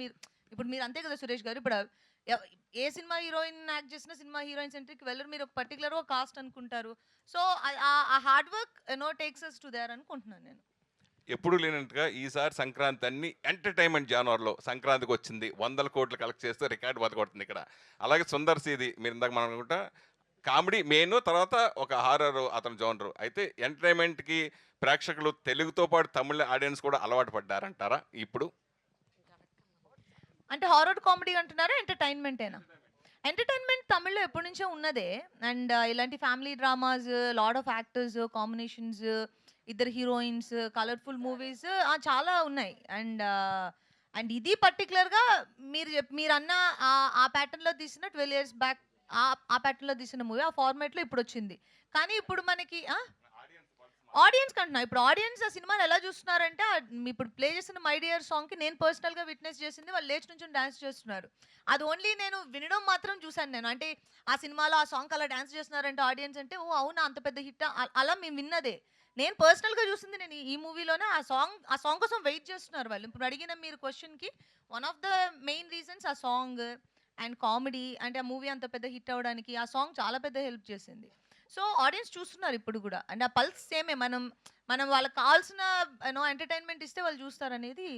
ఇప్పుడు మీరు అంతే కదా సురేష్ గారు. ఇప్పుడు ఎవ ఏ సినిమా హీరోయిన్ యాక్ట్ చేసినా సినిమా హీరోయిన్ సెంట్రిక్ వెళ్ళరు. మీరు ఒక పర్టిక్యులర్‌గా కాస్ట్ అనుకుంటారు. సో, ఆ hard work takes us to there అనుకుంటున్నాను నేను. ఎప్పుడు లేనట్టుగా ఈసారి సంక్రాంతి అన్ని ఎంటర్టైన్మెంట్ జానర్లో సంక్రాంతికి వచ్చింది 100 కోట్లు కలెక్ట్ చేస్తే రికార్డు బతకొడుతుంది ఇక్కడ. అలాగే సుందర్ సీది మీరు ఇందాక మనం అనుకుంటా కామెడీ మెయిన్, తర్వాత ఒక హారర్ అతని జోనరు. అయితే ఎంటర్టైన్మెంట్కి ప్రేక్షకులు తెలుగుతో పాటు తమిళ ఆడియన్స్ కూడా అలవాటు పడ్డారంటారా ఇప్పుడు? అంటే హారర్ కామెడీ అంటున్నారా? ఎంటర్‌టైన్‌మెంటేనా? ఎంటర్‌టైన్‌మెంట్ తమిళ్‌లో ఎప్పటినుంచో ఉన్నదే. అండ్ ఇలాంటి family dramas, lot of actors, combinations, ఇద్దరు హీరోయిన్స్, కలర్‌ఫుల్ మూవీస్ చాలా ఉన్నాయి. అండ్ ఇది పర్టిక్యులర్‌గా మీరన్న ఆ ప్యాటర్న్‌లో తీసిన 12 ఇయర్స్ బ్యాక్ ఆ ప్యాటర్న్‌లో తీసిన మూవీ ఆ ఫార్మాట్‌లో ఇప్పుడొచ్చింది. కానీ ఇప్పుడు మనకి ఆడియన్స్‌కి అంటున్నా. ఇప్పుడు ఆడియన్స్ ఆ సినిమాని ఎలా చూస్తున్నారంటే ఇప్పుడు ప్లే చేసిన 'మై డియర్' సాంగ్‌కి నేను పర్సనల్‌గా విట్‌నెస్ చేసింది వాళ్ళు లేచి నుంచొని డాన్స్ చేస్తున్నారు. అది ఓన్లీ నేను వినడం మాత్రం చూసాను నేను. అంటే ఆ సినిమాలో ఆ సాంగ్‌కి అలా డాన్స్ చేస్తున్నారంటే ఆడియన్స్ అంటే ఓహ్! అవునా అంత పెద్ద హిట్టా? అలా మేము విన్నదే. నేను పర్సనల్‌గా చూసింది నేను ఈ మూవీలోనే ఆ సాంగ్ కోసం వెయిట్ చేస్తున్నారు వాళ్ళు. ఇప్పుడు అడిగిన మీరు క్వెషన్‌కి one of the main reasons ఆ సాంగ్ అండ్ కామెడీ అంటే ఆ మూవీ అంత పెద్ద హిట్ అవ్వడానికి ఆ సాంగ్ చాలా పెద్ద హెల్ప్ చేసింది. సో, ఆడియన్స్ చూస్తున్నారు ఇప్పుడు గూడా. అండ్ ఆ పల్స్ సేమే. మనం వాళ్ళకి కావాల్సిన ఎంటర్‌టైన్‌మెంట్ ఇస్తే వాళ్ళు చూస్తారనేది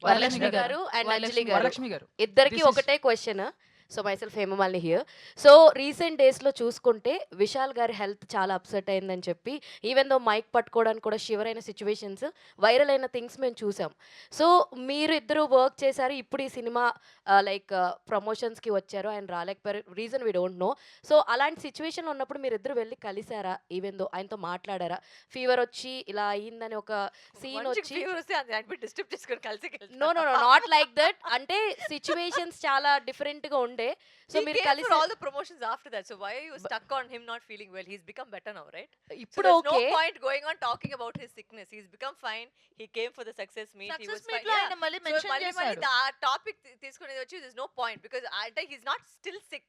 వరలక్ష్మి గారు అండ్ అంజలి గారు వరలక్ష్మి గారు ఇద్దరికి This is- ఒకటే question. So myself Hema Malini here. So recent డేస్లో చూసుకుంటే విశాల్ గారి హెల్త్ చాలా అప్సెట్ అయిందని చెప్పి ఈవెన్ దో మైక్ పట్టుకోవడానికి కూడా షివర్ అయిన సిచ్యువేషన్స్, వైరల్ అయిన థింగ్స్ మేము చూసాం. సో మీరు ఇద్దరు వర్క్ చేశారు. ఇప్పుడు ఈ సినిమా లైక్ ప్రమోషన్స్కి వచ్చారు, ఆయన రాలేకపోయారు, reason we don't know. So అలాంటి సిచ్యువేషన్ ఉన్నప్పుడు మీరు ఇద్దరు వెళ్ళి కలిసారా? ఈవెన్ దో ఆయనతో మాట్లాడారా? ఫీవర్ వచ్చి ఇలా అయ్యిందని ఒక సీన్ వచ్చి ఫీవర్ వస్తే అది డిస్టర్బ్ చేసుకొని కలిసి no no no not like that. అంటే సిచ్యువేషన్స్ చాలా డిఫరెంట్ గా ఉండే. సో మీరు కలిసి all the promotions after that. So why are you stuck on him not feeling well? He's become better now, right? So ఇప్పుడు there's no okay. point going on talking about his sickness. He's become fine. He came for the success meet. He was success fine. మీట్‌లో Yeah. ఆయన మళ్ళీ So mention మళ్ళీ చేశారు. ఆ topic తీసుకునేది వచ్చి there's no point because he's not still sick.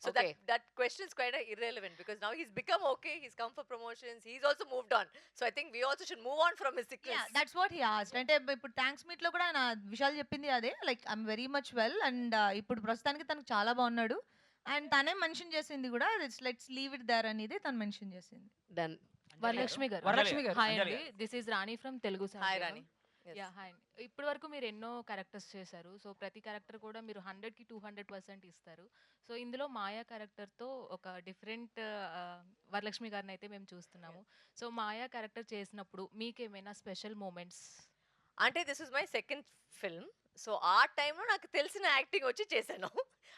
So Okay. that question is quite irrelevant because now he's become okay. He's come for promotions. He's also moved on. So I think we also should move on from his sickness. That's what he asked. అంటే ఇప్పుడు thanks మీట్‌లో కూడా ఆయన విశాల్ చెప్పింది అదే. Like I'm very much well and ఇప్పుడు ప్రస్తుతానికి తనకు చాలా బాగున్నాడు. అండ్ తనే మెన్షన్ చేసింది కూడా లెట్స్ లీవ్ ఇట్ దేర్ అనేది తను మెన్షన్ చేసింది. డన్. వరలక్ష్మి గారు వరలక్ష్మి గారు హాయ్ అంజలి అండి, this is Rani from Telugu Hi, సంగీతం. Rani. Yes. Yeah hi. ఇప్పటి వరకు మీరు ఎన్నో క్యారెక్టర్స్ చేశారు. సో ప్రతి క్యారెక్టర్ కూడా మీరు 100కి 200% ఇస్తారు. సో ఇందులో మాయా క్యారెక్టర్తో ఒక డిఫరెంట్ వరలక్ష్మి గారిని అయితే మేము చూస్తున్నాము. సో మాయా క్యారెక్టర్ చేసినప్పుడు మీకేమైనా స్పెషల్ మూమెంట్స్? అంటే this is my second film. So ఆ టైంలో నాకు తెలిసిన యాక్టింగ్ వచ్చి చేశాను.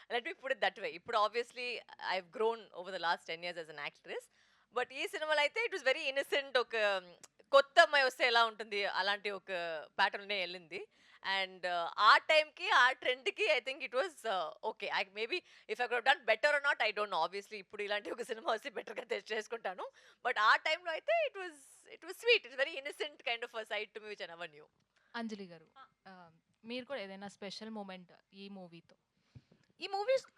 Let me put it that way. ఇప్పుడు obviously I have grown over the last 10 years as an actress. But ఈ సినిమాలో అయితే ఇట్ వాస్ వెరీ ఇన్నసెంట్. ఒక కొత్త అమ్మాయి వస్తే ఎలా ఉంటుంది అలాంటి ఒక ప్యాటర్న్నే వెళ్ళింది. అండ్ ఆ టైంకి ఆ ట్రెండ్కి I think it was okay. I maybe if I could done better or not I don't know. Obviously ఇప్పుడు ఇలాంటి ఒక సినిమా వస్తే బెటర్గా చేసుకుంటాను. బట్ ఆ టైంలో అయితే it was sweet. It's very innocent kind of side to me which I never knew. Anjali గారు మీరు కూడా ఏదైనా స్పెషల్ మూమెంట్ ఈ మూవీతో?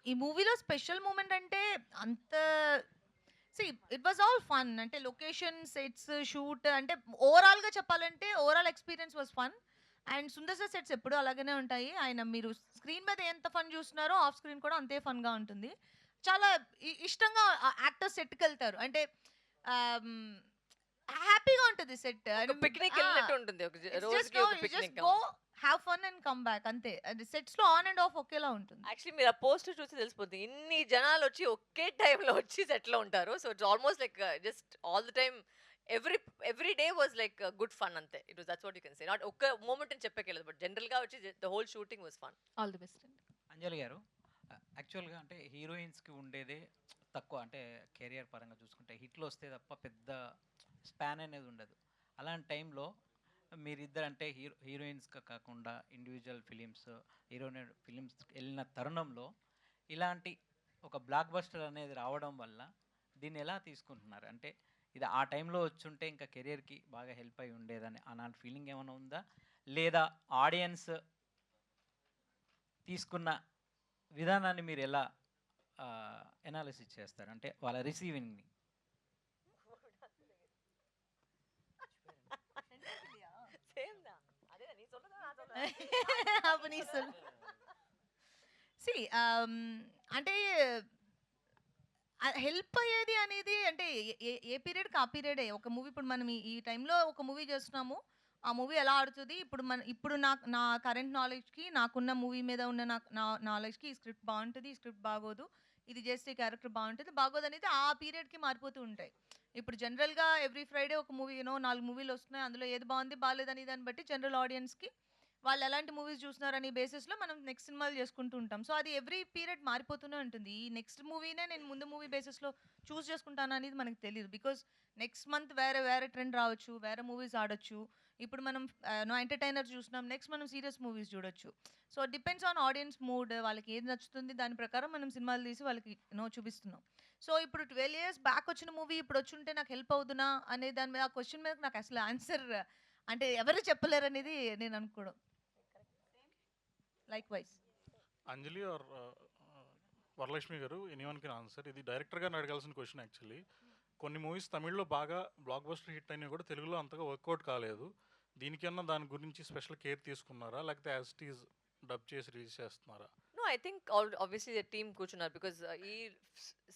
ఈ మూవీలో స్పెషల్ మూమెంట్ అంటే అంత ఇట్ వాజ్ ఆల్ ఫన్. అంటే లొకేషన్ సెట్స్ షూట్ అంటే ఓవరాల్గా చెప్పాలంటే overall experience was fun. And Sundar sir sets ఎప్పుడు అలాగనే ఉంటాయి. ఆయన మీరు స్క్రీన్ మీద ఎంత ఫన్ చూస్తున్నారో ఆఫ్ స్క్రీన్ కూడా అంతే ఫన్గా ఉంటుంది. చాలా ఇష్టంగా యాక్టర్స్ సెట్కి వెళ్తారు. అంటే హ్యాపీగా ఉంటుంది సెట్. పిక్నిక్ వెళ్ళినట్టు ఉంటుంది. ఒక రోజుకి ఒక picnic. Go have fun and come back అంతే. అది సెట్స్ లో ఆన్ అండ్ ఆఫ్ ఒకేలా ఉంటుంది. యాక్చువల్లీ మీరు ఆ పోస్టర్ చూసి తెలిసిపోతుంది ఇన్ని జనాలు వచ్చి ఒకే టైంలో వచ్చి సెట్ లో ఉంటారు. So it's almost like just all the time every day was like good fun అంతే. It was that's what you can say. Not ఒక్క మూమెంట్ అని చెప్పలేదు బట్ జనరల్ గా వచ్చి the whole shooting was fun. All the best అండి. అంజలి గారు యాక్చువల్గా అంటే హీరోయిన్స్కి ఉండేదే తక్కువ. అంటే కెరియర్ పరంగా చూసుకుంటే హిట్లు వస్తే తప్ప పెద్ద స్పాన్ అనేది ఉండదు. అలాంటి టైంలో మీరిద్దరు అంటే హీరోయిన్స్గా కాకుండా ఇండివిజువల్ హీరోయిన్ ఫిలిమ్స్ వెళ్ళిన తరుణంలో ఇలాంటి ఒక బ్లాక్ బస్టర్ అనేది రావడం వల్ల దీన్ని ఎలా తీసుకుంటున్నారు? అంటే ఇది ఆ టైంలో వచ్చుంటే ఇంకా కెరియర్కి బాగా హెల్ప్ అయి ఉండేదని అలాంటి ఫీలింగ్ ఏమైనా ఉందా, లేదా ఆడియన్స్ తీసుకున్న విధానాన్ని మీరు ఎలా ఎనాలిసిస్ చేస్తారు, అంటే వాళ్ళ రిసీవింగ్ని? அப்ப நீ சொல்லு. See, అంటే హెల్ప్ అయ్యేది అనేది అంటే ఏ పీరియడ్కి ఆ పీరియడే. ఒక మూవీ ఇప్పుడు మనం ఈ టైంలో ఒక మూవీ చేస్తున్నాము, ఆ మూవీ ఎలా ఆడుతుంది ఇప్పుడు నా కరెంట్ నాలెడ్జ్కి, నాకున్న మూవీ మీద ఉన్న నా నాలెడ్జ్కి ఈ స్క్రిప్ట్ బాగుంటుంది, ఈ స్క్రిప్ట్ బాగోదు, ఇది చేస్తే క్యారెక్టర్ బాగుంటుంది బాగోదు అనేది ఆ పీరియడ్కి మారిపోతూ ఉంటాయి. ఇప్పుడు జనరల్గా ఎవ్రీ ఫ్రైడే ఒక మూవీ 4 మూవీలు వస్తున్నాయి, అందులో ఏది బాగుంది బాగాలేదు అని దాన్ని బట్టి జనరల్ ఆడియన్స్కి వాళ్ళు ఎలాంటి మూవీస్ చూస్తున్నారని బేసిస్లో మనం నెక్స్ట్ సినిమాలు చేసుకుంటూ ఉంటాం. సో అది ఎవ్రీ పీరియడ్ మారిపోతూనే ఉంటుంది. ఈ నెక్స్ట్ మూవీనే నేను ముందు మూవీ బేసిస్లో చూస్ చేసుకుంటాను అనేది మనకు తెలియదు. బికాజ్ నెక్స్ట్ మంత్ వేరే ట్రెండ్ రావచ్చు, వేరే మూవీస్ ఆడొచ్చు. ఇప్పుడు మనం ఎంటర్టైనర్ చూస్తున్నాం, నెక్స్ట్ మనం సీరియస్ మూవీస్ చూడొచ్చు. So depends on audience mood, వాళ్ళకి ఏది నచ్చుతుంది దాని ప్రకారం మనం సినిమాలు తీసి వాళ్ళకి చూపిస్తున్నాం. సో ఇప్పుడు 12 years బ్యాక్ వచ్చిన మూవీ ఇప్పుడు వచ్చి ఉంటే నాకు హెల్ప్ అవుతున్నా అనే దాని మీద ఆ క్వశ్చన్ మీద నాకు అసలు ఆన్సర్ అంటే ఎవరు చెప్పలేరు అనేది నేను అనుకోవడం. Likewise. అంజలి ఆర్ వరలక్ష్మి గారు, ఎనీవన్ కెన్ ఆన్సర్. ఇది డైరెక్టర్ గారిని అడగాల్సిన క్వశ్చన్ యాక్చువల్లీ. కొన్ని మూవీస్ తమిళ్లో బాగా బ్లాక్ బస్టర్ హిట్ అయినా కూడా తెలుగులో అంతగా వర్కౌట్ కాలేదు. దీనికన్నా దాని గురించి స్పెషల్ కేర్ తీసుకున్నారా, లేకపోతే యాజ్ ఇట్ ఈజ్ డబ్ చేసి రిలీజ్ చేస్తున్నారా? No, I think obviously the team కూర్చున్నారు. బికాజ్ ఈ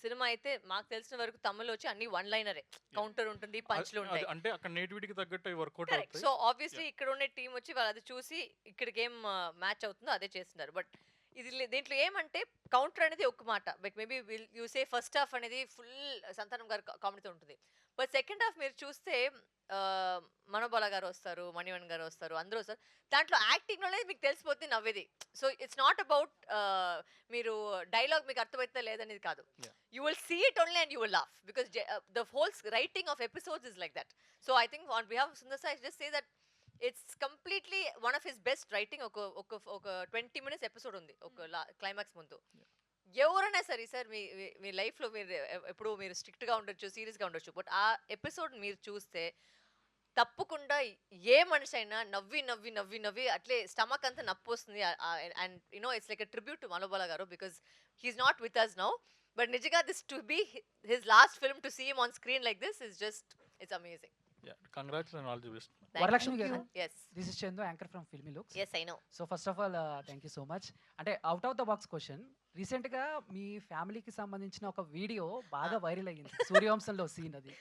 సినిమా అయితే మాకు తెలిసిన వరకు తమిళ్ వచ్చి అన్ని వన్ లైనరే, కౌంటర్ ఉంటుంది, పంచ్లు ఉంటాయి. అంటే అక్కడ నేటివిటీకి తగ్గట్టు వర్కౌట్ కరెక్ట్. అవుతాయి. సో ఆబ్వియస్లీ ఇక్కడ ఉన్న టీం వచ్చి వాళ్ళు అది చూసి ఇక్కడికి ఏం మ్యాచ్ అవుతుందో అదే చేస్తున్నారు. బట్ దీంట్లో ఏమంటే కౌంటర్ అనేది ఒక మాట, but maybe you say first half అనేది ఫుల్ సంతానం గారు కామెడీతో ఉంటుంది. బట్ సెకండ్ హాఫ్ మీరు చూస్తే మనోబాల గారు వస్తారు, మణివన్ గారు వస్తారు, అందరూ వస్తారు. దాంట్లో యాక్టింగ్లోనే మీకు తెలిసిపోతుంది నవ్వేది. సో ఇట్స్ నాట్ అబౌట్ మీరు డైలాగ్ మీకు అర్థమవుతుందా లేదనేది కాదు. You will see it only and you will laugh because the whole writing of episodes is like that. So I think on behalf of Sundar Sai just say that it's completely one of his best writing. ఒక 20 minutes episode ఉంది ఒక climax ముందు. ఎవరైనా సరే sir మీ లైఫ్లో మీరు ఎప్పుడు మీరు స్ట్రిక్ట్గా ఉండొచ్చు, సీరియస్గా ఉండొచ్చు, బట్ ఆ ఎపిసోడ్ మీరు చూస్తే తప్పకుండా ఏ మనిషి అయినా నవ్వి నవ్వి నవ్వి నవ్వి అట్లే స్టమక్ అంతా నొప్పి వస్తుంది. And you know it's like a tribute to Manobala గారు because he's not with us now. But నిజంగా this to be his last film to see him on screen like this is just it's amazing. Congrats and all the best. Varalakshmi గారు, yes this is Chandu, anchor from filmy looks. yes I know. So first of all thank you so much. అంటే out of the box question, రీసెంట్గా మీ ఫ్యామిలీకి సంబంధించిన ఒక video బాగా viral అయ్యింది, సూర్యవంశంలో scene అది.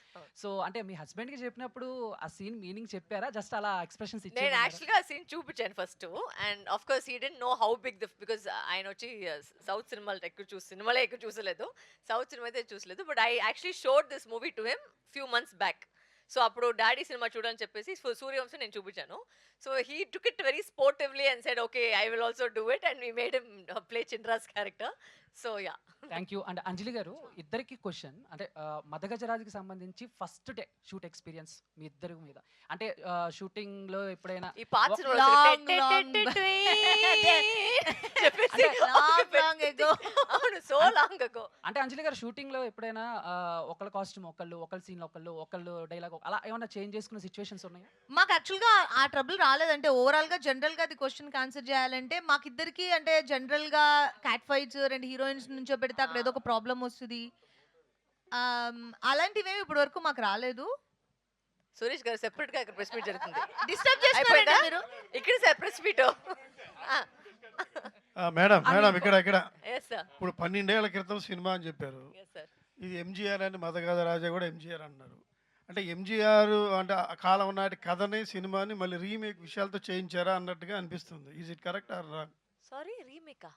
So అంటే మీ హస్బెండ్కి చెప్పినప్పుడు ఆ సీన్ మీనింగ్ చెప్పారా, జస్ట్ అలా ఎక్స్ప్రెషన్స్ నేను ఇచ్చారా? యాక్చువల్గా ఆ సీన్ చూపించాను first, and of course he didn't know how big the, because ఆయన వచ్చి సౌత్ సినిమాలు సినిమాలే ఎక్కువ చూసలేదు, సౌత్ సినిమా అయితే చూసలేదు. But I actually showed this movie to him few months back. So అప్పుడు డాడీ సినిమా చూడని చెప్పేసి సూర్యవంశం నేను చూపించాను. So he took it very sportively and said okay I will also do it, and we made him play చింద్రాస్ character. So yeah, thank you. And Anjali గారు, ఇద్దరికి question, అంటే మదగజరాజుకి సంబంధించి ఫస్ట్ డే షూట్ ఎక్స్పీరియన్స్ మీ ఇద్దరి మీద, అంటే షూటింగ్లో ఎప్పుడైనా ఈ పాత్ర అవును సో లాంగ్ అగో. అంటే అంజలి గారు షూటింగ్లో ఎప్పుడైనా ఒకళ్ళ కాస్ట్యూమ్ ఒకళ్ళ సీన్ ఒకళ్ళు డైలాగ్ అలా ఏమైనా చేంజ్ చేసుకున్న సిచ్యువేషన్స్ ఉన్నాయా? మాకు యాక్చువల్గా ఆ ట్రబుల్ రాలేదంటే ఓవరాల్గా జనరల్గా అది క్వశ్చన్కి ఆన్సర్ చేయాలంటే మాకిద్దరికి అంటే జనరల్గా క్యాట్ ఫైట్స్ రెండు హీరోయిన్స్ నుంచో పెడితే అక్కడ ఏదో ఒక ప్రాబ్లం వస్తుంది, అలాంటివి ఇప్పటి వరకు మాకు రాలేదు. సురేష్ గారు సెపరేట్ గా ఇక్కడ ప్రెస్ మీట్ జరుగుతుంది. డిస్టర్బ్ చేస్తున్నారా మీరు? ఇక్కడ ప్రెస్ మీట్. మేడం ఇక్కడ yes sir, ఇప్పుడు 12 ఏళ్ల క్రితం సినిమా అని చెప్పారు. yes sir. ఇది ఎంజీఆర్ అని మదగధ రాజా కూడా ఎంజీఆర్ అన్నారు. అంటే ఎంజీఆర్ అంటే ఆ కాలం నాటి కథని సినిమాని మళ్ళీ రీమేక్ విషయాలతో చేయించారా అన్నట్టుగా అనిపిస్తుంది. Is it correct or wrong? Sorry, remake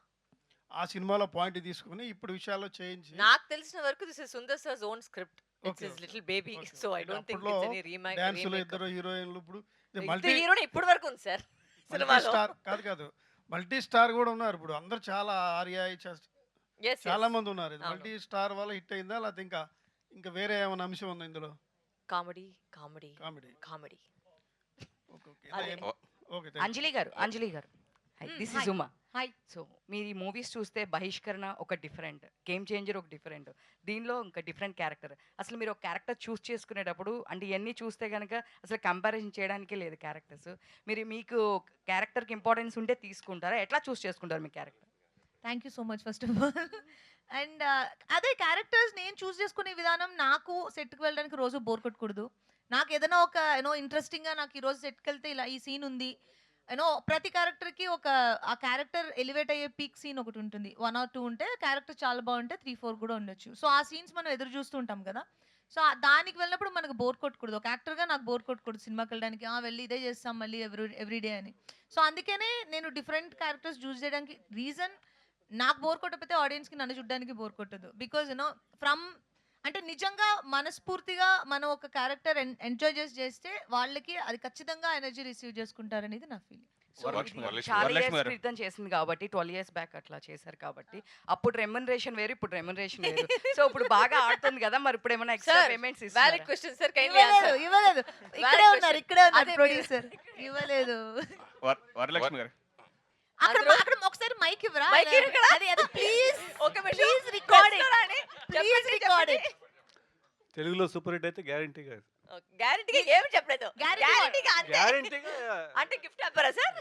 ఆ సినిమాలో పాయింట్ తీసుకుని ఇప్పుడు విషయాల్లో చేంజ్ నాకు తెలిసిన వరకు this is Sundar sir's own script. It's his little baby. So I don't think it's any remake. డాన్స్లో ఇద్దరు హీరోయిన్లు ఇప్పుడు మల్టీ హీరోని ఇప్పటి వరకు ఉంది సార్ సినిమాలో. స్టార్ కాదు మల్టీ స్టార్ కూడా ఉన్నారు ఇప్పుడు. అందరు చాలా ఆర్యా చాలా మంది ఉన్నారు. ఇది మల్టీ స్టార్ వల్ల హిట్ అయిందా లేకపోతే ఇంకా వేరే ఏమైనా అంశం ఉందా ఇందులో? Comedy comedy comedy comedy. Okay. Anjali గారు this Hi. Is Uma. Hi. So మీరు ఈ మూవీస్ చూస్తే బహిష్కరణ ఒక డిఫరెంట్, గేమ్ చేంజర్ ఒక డిఫరెంట్, దీనిలో ఇంకా డిఫరెంట్ క్యారెక్టర్. అసలు మీరు ఒక క్యారెక్టర్ చూస్ చేసుకునేటప్పుడు అంటే ఇవన్నీ చూస్తే కనుక అసలు కంపారిజన్ చేయడానికే లేదు క్యారెక్టర్స్. మీరు మీకు క్యారెక్టర్కి ఇంపార్టెన్స్ ఉంటే తీసుకుంటారా, ఎట్లా చూస్ చేసుకుంటారు మీ character? Thank you so much first of all. And అదే క్యారెక్టర్స్ నేను చూస్ చేసుకునే విధానం, నాకు సెట్కి వెళ్ళడానికి రోజు బోర్ కొట్టకూడదు. నాకు ఏదైనా ఒక ఇంట్రెస్టింగ్గా నాకు ఈరోజు సెట్కి వెళ్తే ఇలా ఈ సీన్ ఉంది, ప్రతి క్యారెక్టర్కి ఒక ఆ క్యారెక్టర్ ఎలివేట్ అయ్యే పీక్ సీన్ ఒకటి ఉంటుంది. 1 or 2 ఉంటే క్యారెక్టర్ చాలా బాగుంటే 3, 4 కూడా ఉండొచ్చు. సో ఆ సీన్స్ మనం ఎదురు చూస్తూ ఉంటాం కదా. సో దానికి వెళ్ళినప్పుడు మనకు బోర్ కొట్టకూడదు. ఒక యాక్టర్గా నాకు బోర్ కొట్టకూడదు సినిమాకి వెళ్ళడానికి, వెళ్ళి ఇదే చేస్తాం మళ్ళీ ఎవ్రీడే అని. సో అందుకనే నేను డిఫరెంట్ క్యారెక్టర్స్ చూస్ చేయడానికి రీజన్, నాకు బోర్ కొట్టకపోతే ఆడియన్స్కి నన్ను చూడడానికి బోర్ కొట్టదు. బికాజ్ ఫ్రమ్ అంటే నిజంగా మనస్ఫూర్తిగా మనం ఒక క్యారెక్టర్ ఎంజాయ్ చేస్తే వాళ్ళకి అది ఖచ్చితంగా ఎనర్జీ రిసీవ్ చేసుకుంటారనేది నా ఫీలింగ్. చాలా ఇయర్స్ క్రితం చేసింది కాబట్టి 12 years బ్యాక్ అట్లా చేశారు కాబట్టి అప్పుడు రెమ్యునరేషన్ వేరు, ఇప్పుడు రెమ్యునరేషన్ వేరు. సో ఇప్పుడు బాగా ఆడుతుంది కదా, మరి ఇప్పుడు ఏమైనా extra payments valid question sir, kindly answer. ఇవ్వలేదు. ఇక్కడే ఉన్నారు ప్రొడ్యూసర్. ఇవ్వలేదు. వరలక్ష్మి గారు అక్కడ ఒకసారి మైక్ ఇవ్వరా? మైక్ ఇక్కడ అది ప్లీజ్ ఓకే నిమిషం ప్లీజ్ రికార్డ్ ఇట్. చేస్తారని ప్లీజ్ రికార్డ్ ఇట్. తెలుగులో సూపర్ హిట్ అయితే గ్యారంటీగా గ్యారెంటీగా ఏమి చెప్పలేదు. గ్యారెంటీగా అంతే. గ్యారంటీగా అంటే గిఫ్ట్ హ్యాంపరా సార్?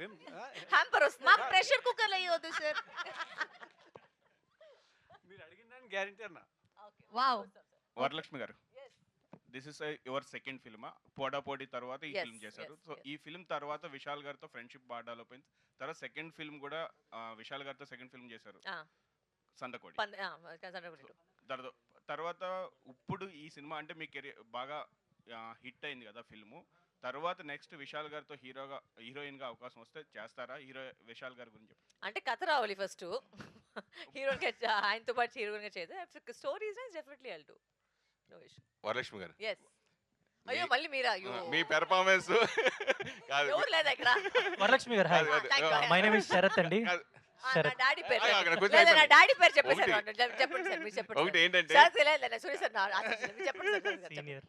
హ్యాంపర్ వస్తుంది. మాకు ప్రెషర్ కుక్కర్ అయ్యొద్దు సార్. మీరు అడిగిన దానికి గ్యారంటీ అన్న. వావ్. వరలక్ష్మి గారు, this is your second film. పోటాపోటీ తర్వాత ఈ ఫిల్మ్ చేశారు. సో ఈ ఫిల్మ్ తర్వాత విశాల్ గారితో ఫ్రెండ్షిప్ బాగా డెవలప్ అయింది. తర్వాత సెకండ్ ఫిల్మ్ కూడా విశాల్ గారితో సెకండ్ ఫిల్మ్ చేశారు, సందకోడి. తర్వాత ఇప్పుడు ఈ సినిమా అంటే మీ కెరీర్ బాగా హిట్ అయింది కదా ఫిల్ము. తర్వాత నెక్స్ట్ విశాల్ గారితో హీరోయిన్ గా అవకాశం వస్తే చేస్తారా? విశాల్ గారి గురించి అంటే కథ రావాలి ఫస్ట్. హీరోయిన్ గా ఆయనతో పాటు హీరోయిన్ గా చేద్దాం. Story is definitely I'll do. No issue. Varalakshmi గారు, yes. అయ్యో మళ్ళీ మీరా? మీ పెర్ఫార్మెన్స్ కాదు, ఎవరు లేదా ఇక్కడ? Varalakshmi garu, hi. My name is Sharath అండి. నా డాడీ పేరు అక్కడ లేదు, కూర్చోండి. నా డాడీ పేరు చెప్పండి ఒకటి. సార్. చెప్పండి సార్, మీరు చెప్పండి. ఒకటి ఏంటంటే సార్ లేదు సూర్య సార్, మీరు చెప్పండి సార్. సీనియర్.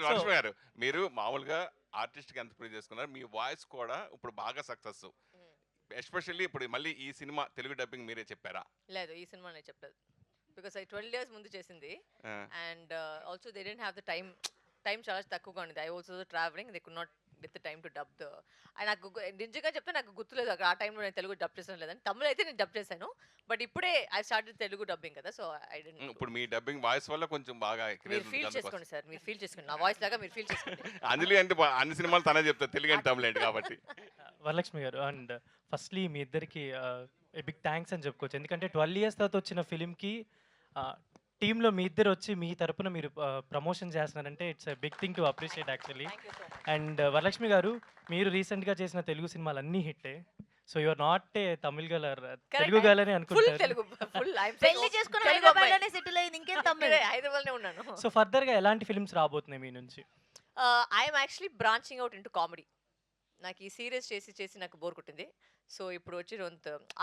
లక్ష్మి గారు, మీరు మామూలుగా ఆర్టిస్ట్ కి ఎంత ప్రూవ్ చేసుకున్నారు, మీ వాయిస్ కూడా ఇప్పుడు బాగా సక్సెస్. ఎస్పెషల్లీ ఇప్పుడు మళ్ళీ ఈ సినిమా తెలుగు డబ్బింగ్ మీరే చెప్పారా? లేదు, ఈ సినిమా నేను చెప్పలేదు. బికాస్ 12 years ముందు చేసింది. And also they didn't have the time చాలా తక్కువగా ఉంది. I also travelling, they could not get the time to dub the. నాకు నిజంగా చెప్తే నాకు గుర్తులేదు ఆ టైంలో నేను తెలుగు డబ్ చేసాను లేదని. తమిళ అయితే నేను డబ్ చేశాను, బట్ ఇప్పుడే ఐ స్టార్టెడ్ తెలుగు డబ్బింగ్ కదా. So I didn't. ఇప్పుడు మీ డబ్బింగ్ వాయిస్ వల్ల కొంచెం బాగా మీరు ఫీల్ చేసుకోండి సార్, మీరు ఫీల్ చేసుకోండి. నా వాయిస్ లాగా మీరు ఫీల్ చేసుకోండి. అంజలి అంటే అన్ని సినిమాలు తనే చెప్తారు, తెలుగు అంటే తమిళ ఏంటి కాబట్టి. వరలక్ష్మి గారు, అండ్ ఫస్ట్లీ మీ ఇద్దరికి బిగ్ థ్యాంక్స్ అని చెప్పుకోవచ్చు. ఎందుకంటే 12 years తర్వాత వచ్చిన ఫిలింకి టీంలో మీ ఇద్దరు వచ్చి మీ తరపున మీరు ప్రమోషన్ చేస్తున్నారంటే it's big thing to appreciate actually. And Varalakshmi గారు, మీరు రీసెంట్గా చేసిన తెలుగు సినిమాలు అన్నీ హిట్టే. So your not a Tamil girl, Telugu girl అని అనుకుంటారు. పెళ్లి చేసుకుని హైదరాబాద్లోనే సెటిల్ అయింది, ఇంకేం తమిళ? హైదరాబాద్లోనే ఉన్నాను. సో ఫర్దర్గా ఎలాంటి ఫిల్మ్స్ రాబోతున్నాయి మీ నుంచి? I'm actually branching out into comedy. నాకు ఈ సీరియస్ చేసి నాకు బోర్ కొట్టింది. సో ఇప్పుడు వచ్చి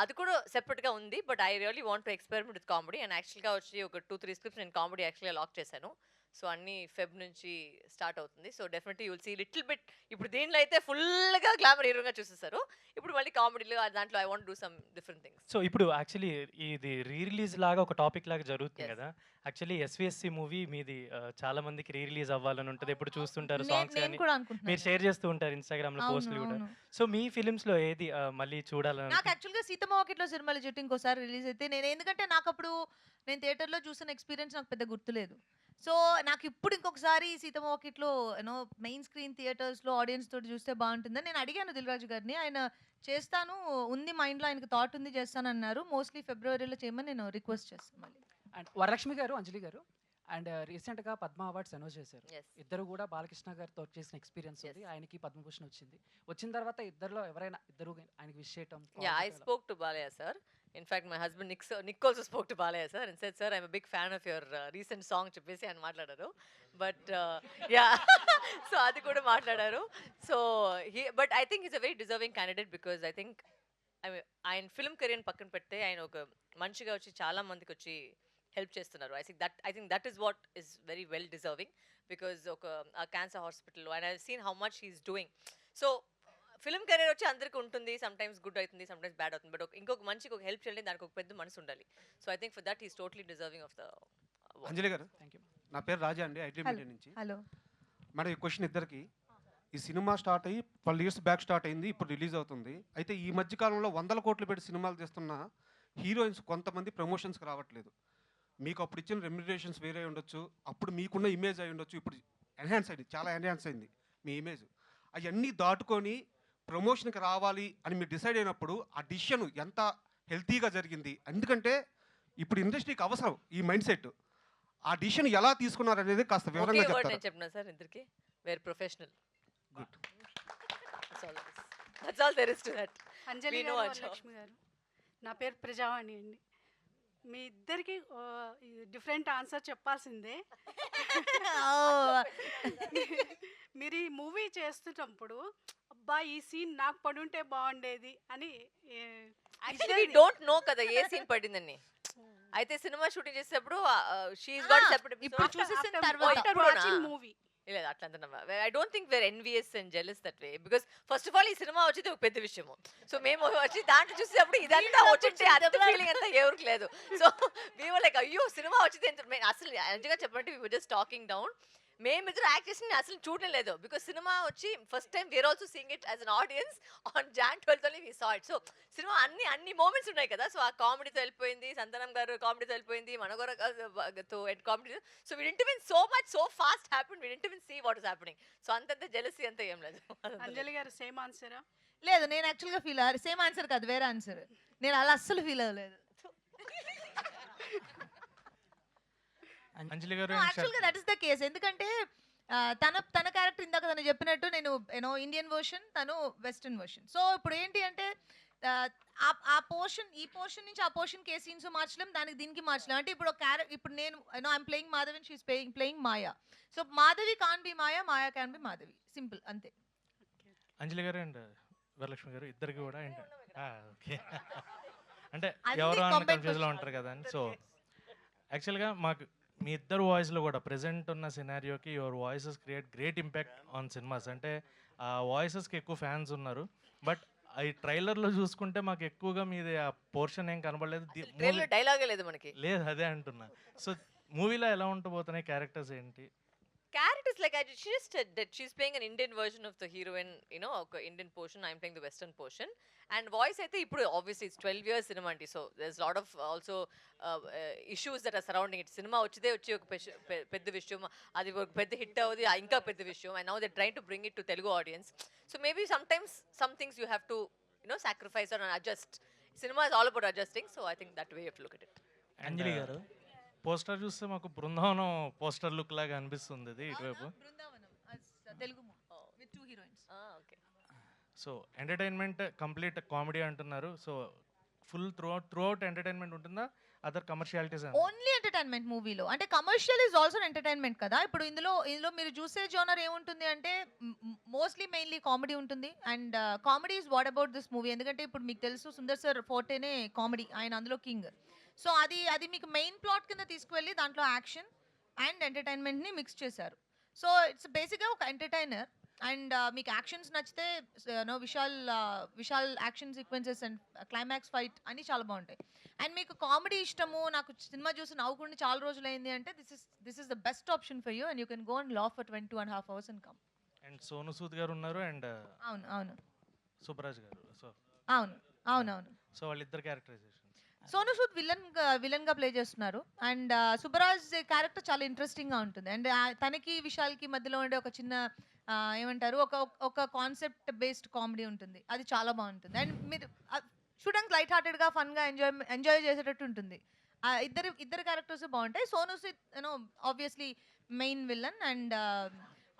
అది కూడా సెపరేట్గా ఉంది. But I really want to experiment with comedy. And యాక్చువల్గా వచ్చి ఒక 2-3 స్క్రిప్ట్స్ నేను కామెడీ యాక్చువల్గా లాక్ చేశాను. సో అన్ని ఫెబ్ నుంచి స్టార్ట్ అవుతుంది. So definitely you'll see little bit. ఇప్పుడు దీంట్లో అయితే ఫుల్గా గ్లామర్ హీరోగా చూసేస్తారు. ఇప్పుడు మళ్ళీ కామెడీలో దాంట్లో I want do some different things. So ఇప్పుడు యాక్చువల్లీ ఇది రిలీజ్ లాగా ఒక టాపిక్ లాగా జరుగుతుంది కదా. యాక్చువల్లీ ఎస్విఎస్సి మూవీ మీది చాలా మందికి రిలీజ్ అవ్వాలని ఉంటుంది. ఇప్పుడు చూస్తుంటారు సాంగ్స్ కానీ మీరు షేర్ చేస్తూ ఉంటారు ఇన్స్టాగ్రామ్ లో పోస్టులు కూడా. సో మీ ఫిలిమ్స్ లో ఏది మళ్ళీ చూడాలని? నాకు యాక్చువల్గా సీతమ్మ వాకిట్లో సిరిమల్లె చెట్టు ఇంకోసారి రిలీజ్ అయితే నేను, ఎందుకంటే నాకు అప్పుడు నేను థియేటర్లో చూసిన ఎక్స్పీరియన్స్ నాకు పెద్ద గుర్తులేదు. సో నాకు ఇప్పుడు ఇంకొకసారి సీతమ్మ వాకిట్లో మెయిన్ స్క్రీన్ థియేటర్స్లో ఆడియన్స్ తోటి చూస్తే బాగుంటుందని నేను అడిగాను దిల్ రాజు గారిని. ఆయన చేస్తాను ఉంది, మైండ్లో ఆయనకు థాట్ ఉంది, చేస్తాను అన్నారు. మోస్ట్లీ ఫిబ్రవరిలో చేయమని నేను రిక్వెస్ట్ చేస్తాను మళ్ళీ. అండ్ వరలక్ష్మి గారు, అంజలి గారు, అండ్ రీసెంట్గా పద్మ అవార్డ్స్ అనౌన్స్ చేశారు. ఇద్దరు కూడా బాలకృష్ణ గారితో చేసిన ఎక్స్పీరియన్స్ ఉంది. ఆయనకి పద్మభూషణ్ వచ్చింది. వచ్చిన తర్వాత ఇద్దరులో ఎవరైనా ఇద్దరు ఆయనకి విష్ చేయటం? I spoke to Balayya sir. In fact, my husband Nick also spoke to Balaya sir and said, sir, I'm a big fan of your recent song చెప్పేసి ఆయన మాట్లాడారు. బట్ యా, సో అది కూడా మాట్లాడారు. So but I think is a very deserving candidate. Because I think ఆయన film career పక్కన పెడితే ఆయన ఒక మనిషిగా వచ్చి చాలా మందికి వచ్చి హెల్ప్ చేస్తున్నారు. I think that is what is very well deserving. Because ఒక క్యాన్సర్ హాస్పిటల్లో and I seen how much he's doing. So film career వచ్చి అందరికీ ఉంటుంది, సమ్ టైమ్స్ గుడ్ అవుతుంది, సమ్ టైమ్స్ బ్యాడ్ అవుతుంది, బట్ ఇంకొక మనిషికి ఒక హెల్ప్ చేయాలి, దానికి ఒక పెద్ద మనసు ఉండాలి. So I think for that is totally deserving of the Anjali గారు థ్యాంక్ యూ. నా పేరు రాజా అండి, ఐటీ మీడియా నుంచి. హలో మేడం ఈ క్వశ్చన్ ఇద్దరికి. ఈ సినిమా స్టార్ట్ అయ్యి 12 years బ్యాక్ స్టార్ట్ అయింది, ఇప్పుడు రిలీజ్ అవుతుంది. అయితే ఈ మధ్య కాలంలో 100 కోట్లు పెట్టి సినిమాలు తీస్తున్న హీరోయిన్స్ కొంతమంది ప్రమోషన్స్కి రావట్లేదు. మీకు అప్పుడు ఇచ్చిన రెమ్యునరేషన్స్ వేరే ఉండొచ్చు, అప్పుడు మీకున్న ఇమేజ్ అయి ఉండొచ్చు, ఇప్పుడు ఎన్హాన్స్ అయింది, చాలా ఎన్హాన్స్ అయింది మీ ఇమేజ్. అవన్నీ దాటుకొని ప్రమోషన్కి రావాలి అని మీరు డిసైడ్ అయినప్పుడు ఆ డిసిషన్ ఎంత హెల్తీగా జరిగింది? ఎందుకంటే ఇప్పుడు ఇండస్ట్రీకి అవసరం ఈ మైండ్ సెట్. ఆ డిసిషన్ ఎలా తీసుకున్నారు అనేది కాస్త వివరంగా చెప్తారా? నేను చెప్పినా సార్ ఇద్దరికి were professional. Good. That's all there is to that. Anjali గారు, వరలక్ష్మి గారు, నా పేరు ప్రజావాణి అండి. మీ ఇద్దరికి డిఫరెంట్ ఆన్సర్ చెప్పాల్సిందే. మీరు ఈ మూవీ చేస్తున్నప్పుడు అబ్బా ఈ సీన్ నాకు పడుంటే బాగుండేది అని యాక్చువల్లీ వి డోంట్ నో కదా ఏ సీన్ పడిందని. అయితే సినిమా షూటింగ్ చేసేటప్పుడు షీఈస్ గాట్ సెపరేట్. ఇప్పుడు చూసేసిన తర్వాత మూవీ లేదు అట్లా I don't think we're envious and jealous that way, because first of all ఈ సినిమా వచ్చేది ఒక పెద్ద విషయము. సో మేము వచ్చి దాంట్లో చూసేటప్పుడు ఇదంతా వచ్చింటే అంత ఫీలింగ్ అంతా ఎవరికి లేదు. సో మేము లైక్ అయ్యో సినిమా వచ్చింది అసలు నిజంగా చెప్పండి we were just talking down. మేమిద్దరు యాక్ట్ చేసి అసలు చూడడం లేదు, బికాస్ సినిమా వచ్చి first time we're also seeing it as an audience on Jan 12th only we saw it. So cinema అన్ని మూమెంట్స్ ఉన్నాయి కదా. సో ఆ కామెడీతో వెళ్ళిపోయింది, సంతానం గారు కామెడీతో వెళ్ళిపోయింది, మనగోరతో comedy. So we didn't even so much so fast happen, we didn't even see what is happening. So అంతంత జెలసీ అంతా ఏం లేదు. అంజలి గారు సేమ్ ఆన్సరా? లేదు, నేను యాక్చువల్గా ఫీల్ అయ్యారు. సేమ్ ఆన్సర్ కాదు, వేరే ఆన్సర్. నేను అలా అస్సలు ఫీల్ అవ్వలేదు. అంజలి గారు యాక్చువల్గా దట్ ఇస్ ద కేస్. ఎందుకంటే తన క్యారెక్టర్ ఇందాక తను చెప్పినట్టు నేను ఇండియన్ వర్షన్, తను వెస్టర్న్ వర్షన్. సో ఇప్పుడు ఏంటి అంటే ఆ పోర్షన్ ఈ పోర్షన్ నుంచి ఆ పోర్షన్కి ఏ సీన్స్ మార్చలేం, దానికి దీనికి మార్చలేం. అంటే ఇప్పుడు ఇప్పుడు నేను I'm playing Madhavi and she's playing Maya. So Madhavi can be Maya, Maya can be Madhavi, simple అంతే. అంజలి గారు అండ్ వరలక్ష్మి గారు ఇద్దరికి కూడా ఓకే అంటే ఎవరు అన్న కన్ఫ్యూజ్లో ఉంటారు కదా అని. సో యాక్చువల్గా మాకు మీ ఇద్దరు వాయిస్లో కూడా ప్రెజెంట్ ఉన్న సినారియోకి your voices create great impact on cinemas. అంటే ఆ వాయిసెస్కి ఎక్కువ ఫ్యాన్స్ ఉన్నారు, బట్ ఈ ట్రైలర్లో చూసుకుంటే మాకు ఎక్కువగా మీది ఆ పోర్షన్ ఏం కనబడలేదు, డైలాగే లేదు మనకి. లేదు అదే అంటున్నా. సో మూవీలో ఎలా ఉండబోతున్నాయి క్యారెక్టర్స్ ఏంటి? Characters like she just said that she's playing an Indian version of the heroine, you know, okay, Indian portion, I'm playing the Western portion. And voice అయితే ఇప్పుడు obviously it's 12 years cinema anti, so there's a lot of also issues that are surrounding it. Cinema వచ్చి ఒక పెద్ద విషయం, అది ఒక పెద్ద hit అవుది, ఇంకా పెద్ద విషయం, and now they're trying to bring it to Telugu audience. So maybe sometimes some things you have to, you know, sacrifice or adjust. Cinema is all about adjusting, so I think that way you have to look at it. అంజలి గారు poster చూస్తే మాకు Brindavanam poster look లాగా అనిపిస్తుంది ఇది ఇటువైపు. Telugu with 2 heroines. Okay. So entertainment complete comedy అంటున్నారు. So full throughout entertainment ఉంటుందా, other commercialities? Only entertainment మూవీలో. అంటే కమర్షియల్ ఈజ్ ఆల్సో ఎంటర్టైన్మెంట్ కదా. ఇప్పుడు ఇందులో మీరు చూసే జోనర్ ఏముంటుంది అంటే మోస్ట్లీ మెయిన్లీ కామెడీ ఉంటుంది. And comedy is what about this movie. ఎందుకంటే ఇప్పుడు మీకు తెలుసు సుందర్ సార్ ఫోర్టేనే కామెడీ, ఆయన అందులో కింగ్. సో అది మీకు మెయిన్ ప్లాట్ కింద తీసుకువెళ్ళి దాంట్లో యాక్షన్ అండ్ ఎంటర్టైన్మెంట్ని మిక్స్ చేశారు. సో ఇట్స్ బేసిక్గా ఒక ఎంటర్టైనర్. అండ్ మీకు యాక్షన్స్ నచ్చితే Vishal action sequences and climax fight అన్నీ చాలా బాగుంటాయి. అండ్ మీకు కామెడీ ఇష్టము, నాకు సినిమా చూసి నవ్వుకుంటే చాలా రోజులు అయింది అంటే this is the best option for you, and you can go and laugh for 22.5 hours and come. And Sonu Sood గారు ఉన్నారు అండ్ అవును సుబ్రాజ్ గారు. సో అవును. సో వాళ్ళిద్దరు క్యారెక్టరైజేషన్. సోను సూద్ విలన్ గా ప్లే చేస్తున్నారు. అండ్ సుబ్బరాజ్ క్యారెక్టర్ చాలా ఇంట్రెస్టింగ్ గా ఉంటుంది. అండ్ తనకి విశాల్కి మధ్యలో ఉండే ఒక చిన్న ఏమంటారు ఒక కాన్సెప్ట్ బేస్డ్ కామెడీ ఉంటుంది, అది చాలా బాగుంటుంది. అండ్ మీరు చూడడానికి లైట్ హార్టెడ్ గా ఫన్ గా ఎంజాయ్ చేసేటట్టు ఉంటుంది. ఇద్దరు క్యారెక్టర్స్ బాగుంటాయి. Sonu Sood obviously main villain, and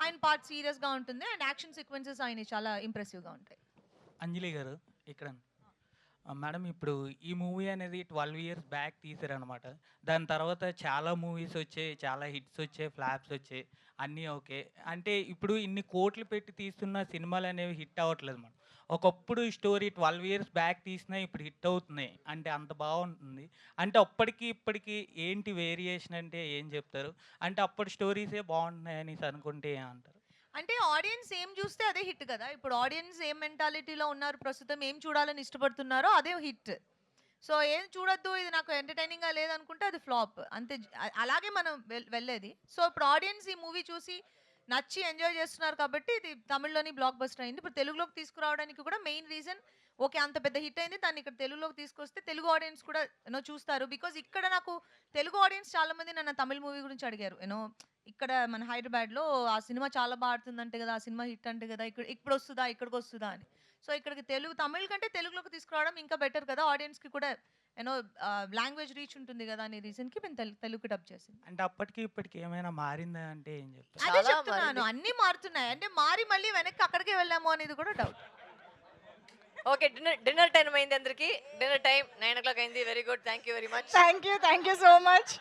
ఆయన పార్ట్ సీరియస్ గా ఉంటుంది. అండ్ యాక్షన్ సీక్వెన్సెస్ ఆయన చాలా ఇంప్రెసివ్ గా ఉంటాయి. అంజలి గారు ఇక్కడ మేడం, ఇప్పుడు ఈ మూవీ అనేది 12 years బ్యాక్ తీసారనమాట. దాని తర్వాత చాలా మూవీస్ వచ్చాయి, చాలా హిట్స్ వచ్చాయి, ఫ్లాప్స్ వచ్చాయి, అన్నీ ఓకే. అంటే ఇప్పుడు ఇన్ని కోట్లు పెట్టి తీస్తున్న సినిమాలు అనేవి హిట్ అవ్వట్లేదు మేడం. ఒకప్పుడు స్టోరీ 12 years బ్యాక్ తీసినా ఇప్పుడు హిట్ అవుతున్నాయి అంటే అంత బాగుంటుంది. అంటే అప్పటికి ఇప్పటికి ఏంటి వేరియేషన్ అంటే ఏం చెప్తారు? అంటే అప్పటి స్టోరీసే బాగుంటున్నాయి అనేసి అనుకుంటే ఏమంటారు? అంటే ఆడియన్స్ ఏం చూస్తే అదే హిట్ కదా. ఇప్పుడు ఆడియన్స్ ఏం మెంటాలిటీలో ఉన్నారు, ప్రస్తుతం ఏం చూడాలని ఇష్టపడుతున్నారో అదే హిట్. సో ఏం చూడొద్దు, ఇది నాకు ఎంటర్టైనింగ్గా లేదనుకుంటే అది ఫ్లాప్ అంతే. అలాగే మనం వెళ్ళేది. సో ఇప్పుడు ఆడియన్స్ ఈ మూవీ చూసి నచ్చి ఎంజాయ్ చేస్తున్నారు కాబట్టి ఇది తమిళ్లోని బ్లాక్ బస్టర్ అయింది. ఇప్పుడు తెలుగులోకి తీసుకురావడానికి కూడా మెయిన్ రీజన్ ఓకే అంత పెద్ద హిట్ అయింది, దాన్ని ఇక్కడ తెలుగులోకి తీసుకొస్తే తెలుగు ఆడియన్స్ కూడా చూస్తారు. బికాజ్ ఇక్కడ నాకు తెలుగు ఆడియన్స్ చాలా మంది నన్ను తమిళ మూవీ గురించి అడిగారు. ఇక్కడ మన హైదరాబాద్లో ఆ సినిమా చాలా బాగా ఆడుతుందంటే కదా, ఆ సినిమా హిట్ అంటే కదా, ఇప్పుడు వస్తుందా, ఇక్కడికి వస్తుందా అని. సో ఇక్కడికి తమిళ్ కంటే తెలుగులోకి తీసుకురావడం ఇంకా బెటర్ కదా, ఆడియన్స్కి కూడా లాంగ్వేజ్ రీచ్ ఉంటుంది కదా అనే రీజన్కి మేము తెలుగుకి డబ్ చేసింది. అంటే అప్పటికి ఇప్పటికి ఏమైనా మారిందా అంటే ఏం చెప్తారు? అదే చెప్తున్నాను, అన్నీ మారుతున్నాయి. అంటే మారి మళ్ళీ వెనక్కి అక్కడికే వెళ్ళాము అనేది కూడా డౌట్. ఓకే, డిన్నర్ టైం అయింది అందరికి. డిన్నర్ టైం 9 o'clock అయింది. Very good, thank you very much. Thank you so much.